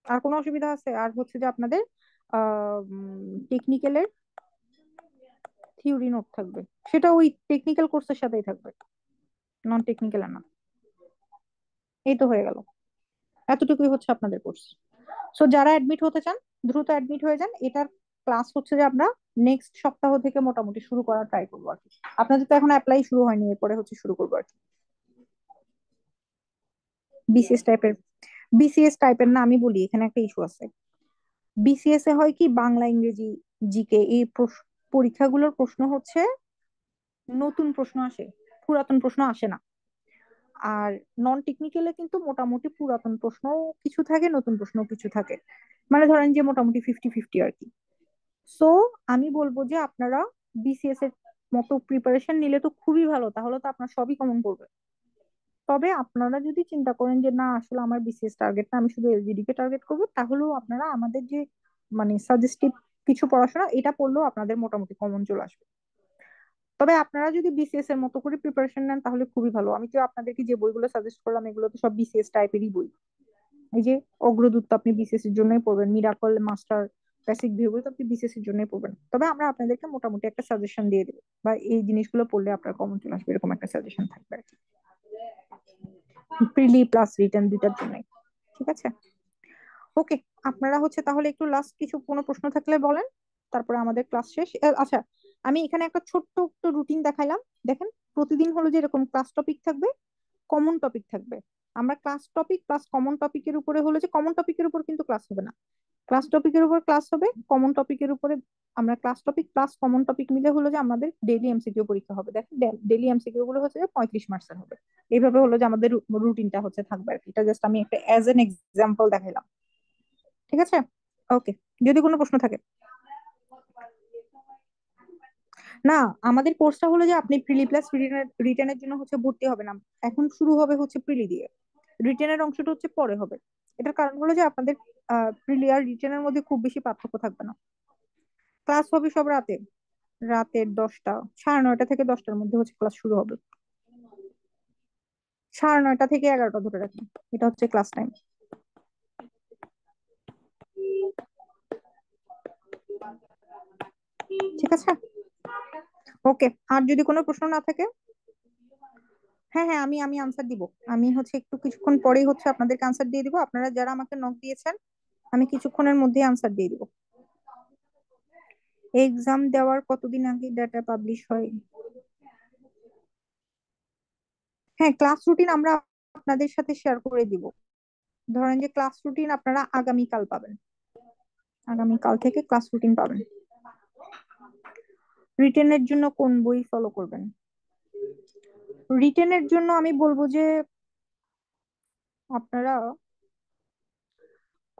আর কোনো অসুবিধা আছে? আর হচ্ছে যে আপনাদের টেকনিক্যালের থিওরি নোট থাকবে, সেটা ওই টেকনিক্যাল কোর্সের সাথেই থাকবে, নন টেকনিক্যাল না। এই তো হয়ে গেল, এতটুকুই হচ্ছে আপনাদের কোর্স। সো যারা অ্যাডমিট হতে চান দ্রুত অ্যাডমিট হয়ে যান। এটার ক্লাস হচ্ছে যে আমরা নেক্সট সপ্তাহ থেকে মোটামুটি শুরু করার ট্রাই করবো আর কি। আপনাদের তো এখন অ্যাপ্লাই শুরু হয়নি, এরপরে হচ্ছে শুরু করবো আর কি। বিসিএস টাইপের, বিসিএস টাইপের না, আমি বলি এখানে একটা ইস্যু আছে। বিসিএস এ হয় কি, বাংলা, ইংরেজি, জিকে, এই পরীক্ষাগুলোর প্রশ্ন হচ্ছে নতুন প্রশ্ন আসে, পুরাতন প্রশ্ন আসে না। আর নন টেকনিক্যালে কিন্তু মোটামুটি পুরাতন প্রশ্ন কিছু থাকে, নতুন প্রশ্ন কিছু থাকে, মানে ধরেন যে মোটামুটি 50 50 আর কি। সো আমি বলবো যে আপনারা বিসিএস এর মতো প্রিপারেশন নিলে তো খুবই ভালো, তাহলে তো আপনার সবই কমন পড়বে। তবে আপনারা যদি চিন্তা করেন যে না আসলে আমার বিসিএস টার্গেট না, আমি শুধু এলজিডি কে টার্গেট করবো, তাহলেও আপনারা আমাদের যে মানে সাজেস্টিভ কিছু পড়াশোনা এটা পড়লেও আপনাদের মোটামুটি কমন চলে আসবে। তবে আপনারা যদি বিসিএস এর মতো করে প্রিপারেশন নেন তাহলে খুবই ভালো। আমি তো আপনাদেরকে যে বইগুলো সাজেস্ট করলাম এগুলো তো সব বিসিএস টাইপেরই বই। এই যে অগ্রদূত তো আপনি বিসিএস এর জন্যই পড়বেন, মিরাকল, মাস্টার, বেসিক ভিউ তো আপনি বিসিএস এর জন্যই পড়বেন। তবে আমরা আপনাদেরকে মোটামুটি একটা সাজেশন দিয়ে দেবো, বা এই জিনিসগুলো পড়লে আপনার কমন চলে আসবে, এরকম একটা সাজেশন থাকবে আর কি, প্রিলি প্লাস রিটেন দুইটার জন্যই। ঠিক আছে, ওকে। আপনারা হচ্ছে তাহলে একটু লাস্ট কিছু কোনো প্রশ্ন থাকলে বলেন, তারপরে আমাদের ক্লাস শেষ। আচ্ছা, আমি এখানে একটা ছোট্ট একটা রুটিন দেখাইলাম, দেখেন। প্রতিদিন হলো যে এরকম ক্লাস টপিক থাকবে, কমন টপিক থাকবে। আমরা ক্লাস টপিক প্লাস কমন টপিকের উপরে হলো যে, কমন টপিকের উপর কিন্তু ক্লাস হবে না, ক্লাস টপিকের উপর ক্লাস হবে, কমন টপিকের উপরে আমরা class topic plus common topic মিলে হলো যে আমাদের ডেইলি এমসিকিউ পরীক্ষা হবে। দেখেন ডেইলি এমসিকিউ গুলো হচ্ছে যে 35 মার্কসের হবে। এইভাবে হলো যে আমাদের রুটিনটা হচ্ছে থাকবে আর কি। এটা জাস্ট আমি একটা অ্যাজ এন এক্সাম্পল দেখাইলাম। ঠিক আছে, ওকে। যদি কোনো প্রশ্ন থাকে। না, আমাদের কোর্সটা হলো যে আপনি প্রিলি প্লাস রিটেনের জন্য হচ্ছে ভর্তি হবে না, এখন শুরু হবে হচ্ছে প্রিলি দিয়ে, রিটেনের অংশটা হচ্ছে পরে হবে। এটার কারণ হলো যে আপনাদের প্রিলি আর রিটেনের মধ্যে খুব বেশি পার্থক্য থাকবে না। ক্লাস হবে সব রাতে, রাতের 10টা, 9:30 থেকে 10টার মধ্যে হচ্ছে ক্লাস শুরু হবে, 9:30 থেকে 11টা ধরে রাখি, এটা হচ্ছে ক্লাস টাইম। ঠিক আছে, ওকে। আর যদি কোনো প্রশ্ন না থাকে, হ্যাঁ হ্যাঁ, আমি আমি আনসার দিব। আমি হচ্ছে একটু কিছুক্ষণ পরেই হচ্ছে আপনাদেরকে আনসার দিয়ে দিব, আপনারা যারা আমাকে নক দিয়েছেন আমি কিছুক্ষণের মধ্যেই আনসার দিয়ে দিব। এক্সাম দেওয়ার কতদিন আগে ডাটা পাবলিশ হয়? হ্যাঁ, ক্লাস রুটিন আমরা আপনাদের সাথে শেয়ার করে দিব। ধরেন যে ক্লাস রুটিন আপনারা আগামীকাল পাবেন, আগামীকাল থেকে ক্লাস রুটিন পাবেন। রিটেনের জন্য কোন বই ফলো করবেন? রিটেনের জন্য আমি বলবো যে আপনারা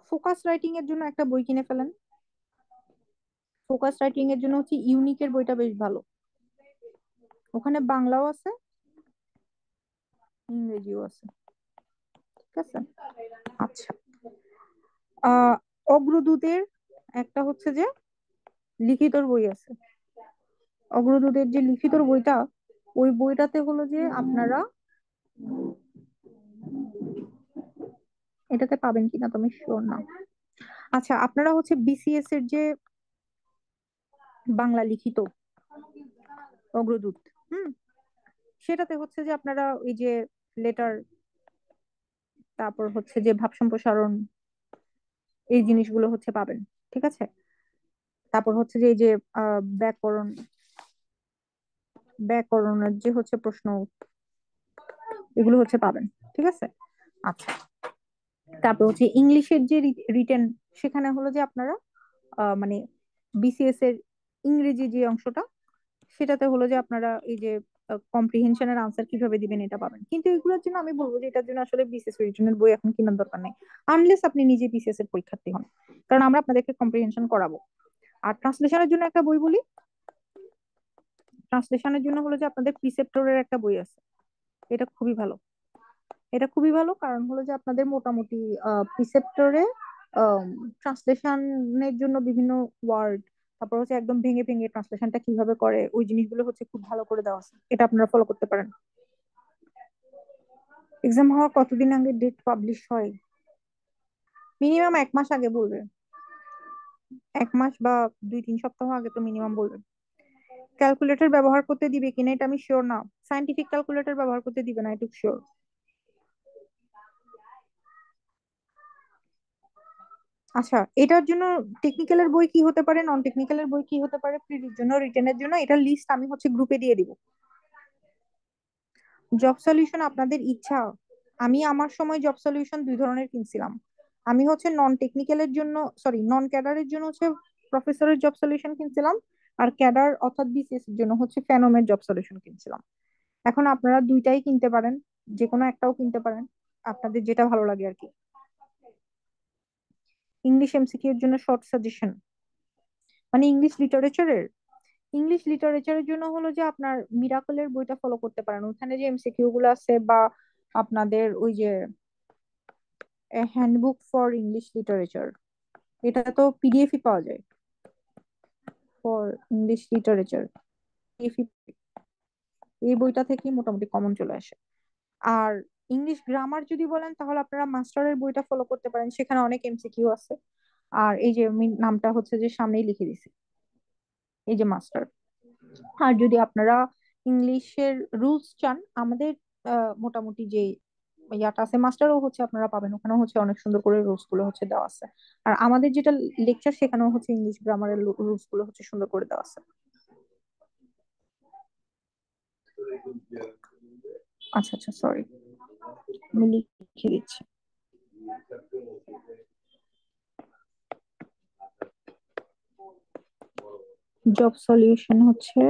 ফোকাস রাইটিং এর জন্য একটা বই কিনে ফেলেন। ফোকাস রাইটিং এর জন্য হচ্ছে ইউনিকের বইটা বেশ ভালো, ওখানে বাংলাও আছে, ইংরেজিও আছে। ঠিক আছে, আচ্ছা। আহ অগ্রদূতের একটা হচ্ছে যে লিখিত বই আছে, অগ্রদূতের যে লিখিত বইটা, ওই বইটাতে হলো যে আপনারা এটাতে পাবেন কিনা তুমি শিওর না। আচ্ছা, আপনারা হচ্ছে বিসিএস এর যে বাংলা লিখিত অগ্রদূত, হুম, সেটাতে হচ্ছে যে আপনারা ওই যে লেটার, তারপর হচ্ছে যে ভাব সম্প্রসারণ, এই জিনিসগুলো হচ্ছে পাবেন। ঠিক আছে। তারপর হচ্ছে যে এই যে ব্যাকরণ, ব্যাকরণের যে হচ্ছে প্রশ্ন, এগুলো হচ্ছে পাবেন। ঠিক আছে। আচ্ছা, তারপর হচ্ছে ইংলিশের যে রিটেন, সেখানে হলো যে আপনারা মানে বিসিএস এর ইংরেজি যে অংশটা, সেটাতে হলো যে আপনারা এই যে কম্প্রিহেনশনের আনসার কিভাবে দিবেন এটা পাবেন। কিন্তু এগুলোর জন্য আমি বলবো যে এটার জন্য আসলে বিসিএস রিটেনের বই এখন কেনার দরকার নেই, আনলেস আপনি নিজে বিসিএস এর পরীক্ষার্থী হন, কারণ আমরা আপনাদেরকে কম্প্রিহেনশন করাবো। আর ট্রান্সলেশনের জন্য একটা বই বলি। ট্রান্সলেশনের জন্য হলো যে আপনাদের প্রিসেপ্টরের একটা বই আছে, এটা খুবই ভালো। এটা খুবই ভালো কারণ হলো যে আপনাদের মোটামুটি প্রিসেপ্টরে ট্রান্সলেশনের জন্য বিভিন্ন ওয়ার্ড, তারপর হচ্ছে একদম ভেঙে ভেঙে ট্রান্সলেশনটা কিভাবে করে ওই জিনিসগুলো হচ্ছে খুব ভালো করে দেওয়া আছে, এটা আপনারা ফলো করতে পারেন। এক্সাম হওয়ার কতদিন আগে ডেট পাবলিশ হয়? মিনিমাম 1 মাস আগে বলবে। 1 মাস বা 2-3 সপ্তাহ আগে তো মিনিমাম বলবে। ক্যালকুলেটর ব্যবহার করতে দিবে কিনা এটা আমি শিওর না। সাইন্টিফিক ক্যালকুলেটর ব্যবহার করতে দিবে না, এটুকু শিওর। আচ্ছা, এটার জন্য টেকনিক্যালের বই কি হতে পারে, নন টেকনিক্যালের বই কি হতে পারে, প্রিলির জন্য, রিটেনের জন্য, এটা লিস্ট আমি হচ্ছে গ্রুপে দিয়ে দিব। জব সলিউশন আপনাদের ইচ্ছা। আমি আমার সময় জব সলিউশন 2 ধরনের কিনছিলাম। আমি হচ্ছে নন টেকনিক্যালের জন্য, সরি নন ক্যাডারের জন্য হচ্ছে প্রফেসরের জব সলিউশন কিনছিলাম, আর ক্যাডার অর্থাৎ বিসিএস এর জন্য হচ্ছে ফ্যানোমের জব সলিউশন কিনছিলাম। এখন আপনারা দুইটাই কিনতে পারেন, যে কোনো একটাও কিনতে পারেন, আপনাদের যেটা ভালো লাগে আর কি। ইংলিশ এমসিকিউ এর জন্য শর্ট সাজেশন, মানে ইংলিশ লিটারেচারের জন্য হলো যে আপনার মিরাকলের বইটা ফলো করতে পারেন, ওখানে যে এমসিকিউ গুলো আছে, বা আপনাদের ওই যে হ্যান্ডবুক ফর ইংলিশ লিটারেচার, এটা তো পিডিএফই পাওয়া যায়, ফর ইংলিশ লিটারেচার, পিডিএফ, এই বইটা থেকে মোটামুটি কমন চলে আসে। আর ইংলিশ গ্রামার যদি বলেন তাহলে আপনারা মাস্টারের বইটা ফলো করতে পারেন, সেখানে অনেক এমসিকিউ আছে। আর এই যে আমি নামটা হচ্ছে যে সামনেই লিখে দিছি, এই যে মাস্টার। আর যদি আপনারা ইংলিশের রুলস চান, আমাদের মোটামুটি যে ইয়াটা আছে মাস্টারও হচ্ছে আপনারা পাবেন, ওখানে হচ্ছে অনেক সুন্দর করে রুলস গুলো হচ্ছে দেওয়া আছে। আর আমাদের যেটা লেকচার, সেখানেও হচ্ছে ইংলিশ গ্রামারের রুলস গুলো হচ্ছে সুন্দর করে দেওয়া আছে। আচ্ছা আচ্ছা, সরি, আমি লিখে দিচ্ছি। জব সলিউশন হচ্ছে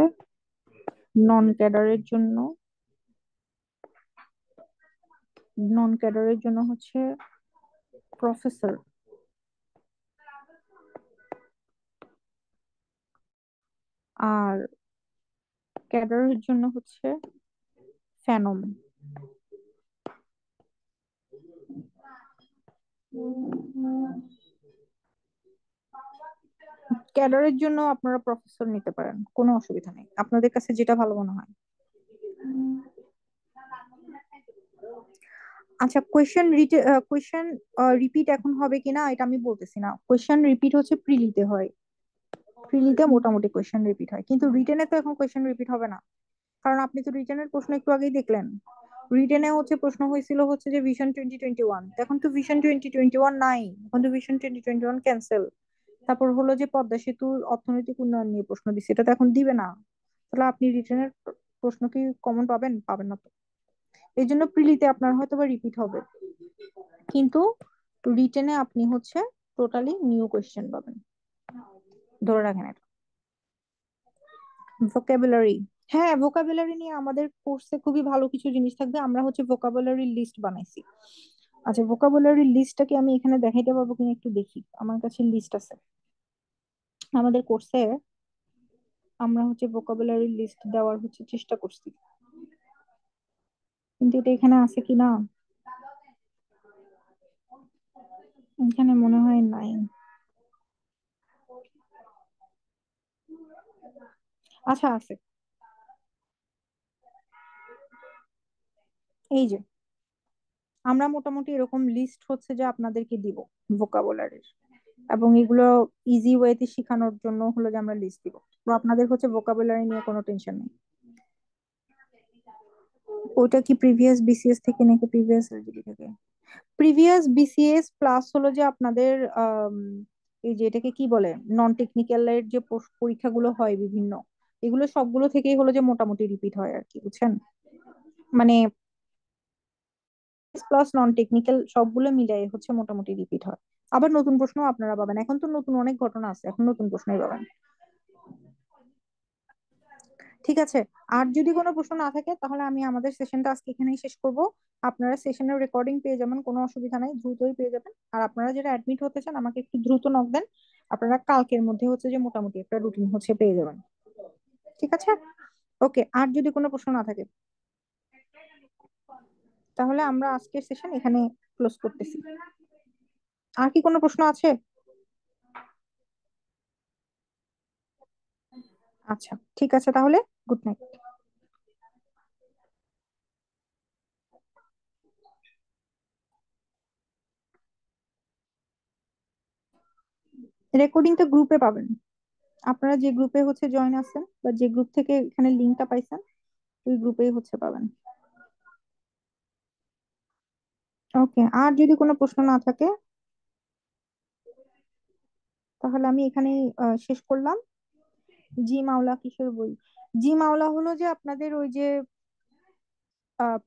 নন ক্যাডারের জন্য, নন ক্যাডারের জন্য হচ্ছে প্রফেসর, আর ক্যাডারের জন্য হচ্ছে ফ্যানম। ক্যাডারের জন্য আপনারা প্রফেসর নিতে পারেন, কোনো অসুবিধা নেই, আপনাদের কাছে যেটা ভালো মনে হয়। আচ্ছা, কোয়েশ্চেন রিপিট এখন হবে কিনা এটা আমি বলতেছি না। কোয়েশ্চেন রিপিট হচ্ছে প্রিলিতে হয়, প্রিলিতে মোটামুটি কোয়েশ্চেন রিপিট হয়, কিন্তু রিটেনে তো এখন কোয়েশ্চেন রিপিট হবে না, কারণ আপনি তো রিটেনের প্রশ্ন একটু আগেই দেখলেন। রিটেনে হচ্ছে প্রশ্ন হয়েছিল হচ্ছে যে ভিশন 2021, এখন তো ভিশন 2021 নাই, এখন তো ভিশন 2021 ক্যান্সেল। তারপর হলো যে পদ্মা সেতুর অর্থনৈতিক উন্নয়ন নিয়ে প্রশ্ন দিচ্ছে, এটা তো এখন দিবে না। তাহলে আপনি রিটেনের প্রশ্ন কি কমন পাবেন? পাবেন না তো। এই জন্য প্রিলিতে আপনার হয়তো বা রিপিট হবে, কিন্তু রিটেনে আপনি হচ্ছে টোটালি নিউ কোয়েশ্চেন পাবেন, ধরে রাখেন এটা। ভোকাবুলারি, হ্যাঁ ভোকাবুলারি নিয়ে আমাদের কোর্সে খুবই ভালো কিছু জিনিস থাকবে, আমরা হচ্ছে ভোকাবুলারি লিস্ট বানাইছি। আচ্ছা, ভোকাবুলারি লিস্টটা কি আমি এখানে দেখাইতে পারবো কিনা একটু দেখি, আমার কাছে লিস্ট আছে আমাদের কোর্সে। আমরা হচ্ছে ভোকাবুলারি লিস্ট দেওয়ার হচ্ছে চেষ্টা করছি, কিন্তু এটা এখানে আছে কিনা এখানে মনে হয় নাই। আচ্ছা, আছে। এই যে আমরা মোটামুটি এরকম লিস্ট হচ্ছে যে আপনাদেরকে দিব ভোকাবুলারির, এবং এগুলো ইজি ওয়েতে শেখানোর জন্য হলো যে আমরা লিস্ট দিব। তো আপনাদের হচ্ছে ভোকাবুলারি নিয়ে কোনো টেনশন নেই। ওইটা কি প্রিভিয়াস বিসিএস থেকে নাকি প্রিভিয়াস এলজিডি থেকে? প্রিভিয়াস বিসিএস প্লাস হলো যে আপনাদের আম, এই যে এটাকে কি বলে, নন টেকনিক্যালের যে পরীক্ষাগুলো হয় বিভিন্ন, এগুলো সবগুলো থেকেই হলো যে মোটামুটি রিপিট হয় আর কি, বুঝছেন? মানে প্লাস নন টেকনিক্যাল সবগুলো মিলাই হচ্ছে মোটামুটি রিপিট হয়। আবার নতুন প্রশ্ন আপনারা পাবেন, এখন তো নতুন অনেক ঘটনা আছে, এখন নতুন প্রশ্নই পাবেন। ঠিক আছে। আর যদি কোনো প্রশ্ন না থাকে তাহলে আমি আমাদের সেশনটা আজকে এখানেই শেষ করব। আপনারা সেশনের রেকর্ডিং পেয়ে যাবেন, কোনো অসুবিধা নাই, দ্রুতই পেয়ে যাবেন। আর আপনারা যারা অ্যাডমিট হতে চান আমাকে একটু দ্রুত নক দেন, আপনারা কালকের মধ্যে হচ্ছে যে মোটামুটি একটা রুটিন হচ্ছে পেয়ে যাবেন। ঠিক আছে। ওকে, আর যদি কোনো প্রশ্ন না থাকে তাহলে আমরা আজকের সেশন এখানে ক্লোজ করতেছি। আর কি কোনো প্রশ্ন আছে? আচ্ছা, ঠিক আছে তাহলে, গুড নাইট। রেকর্ডিংটা গ্রুপে পাবেন, আপনারা যে গ্রুপে হচ্ছে জয়েন আছেন বা যে গ্রুপ থেকে এখানে লিঙ্কটা পাইছেন ওই গ্রুপেই হচ্ছে পাবেন। ওকে, আর যদি কোনো প্রশ্ন না থাকে তাহলে আমি এখানেই শেষ করলাম। জি মাওলা কিসের বই? জি মাওলা হলো যে আপনাদের ওই যে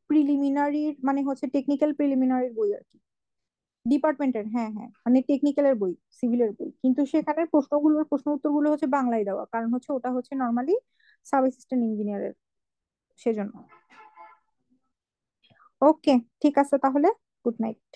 প্রিলিমিনারি, মানে হচ্ছে টেকনিক্যাল প্রিলিমিনারির বই আর কি, ডিপার্টমেন্টের। হ্যাঁ হ্যাঁ, মানে টেকনিক্যালের বই, সিভিলের বই, কিন্তু সেখানে প্রশ্ন উত্তরগুলো হচ্ছে বাংলায় দেওয়া, কারণ হচ্ছে ওটা হচ্ছে নর্মালি সাব অ্যাসিস্ট্যান্ট ইঞ্জিনিয়ারের, সেজন্য। ওকে, ঠিক আছে তাহলে, গুড নাইট।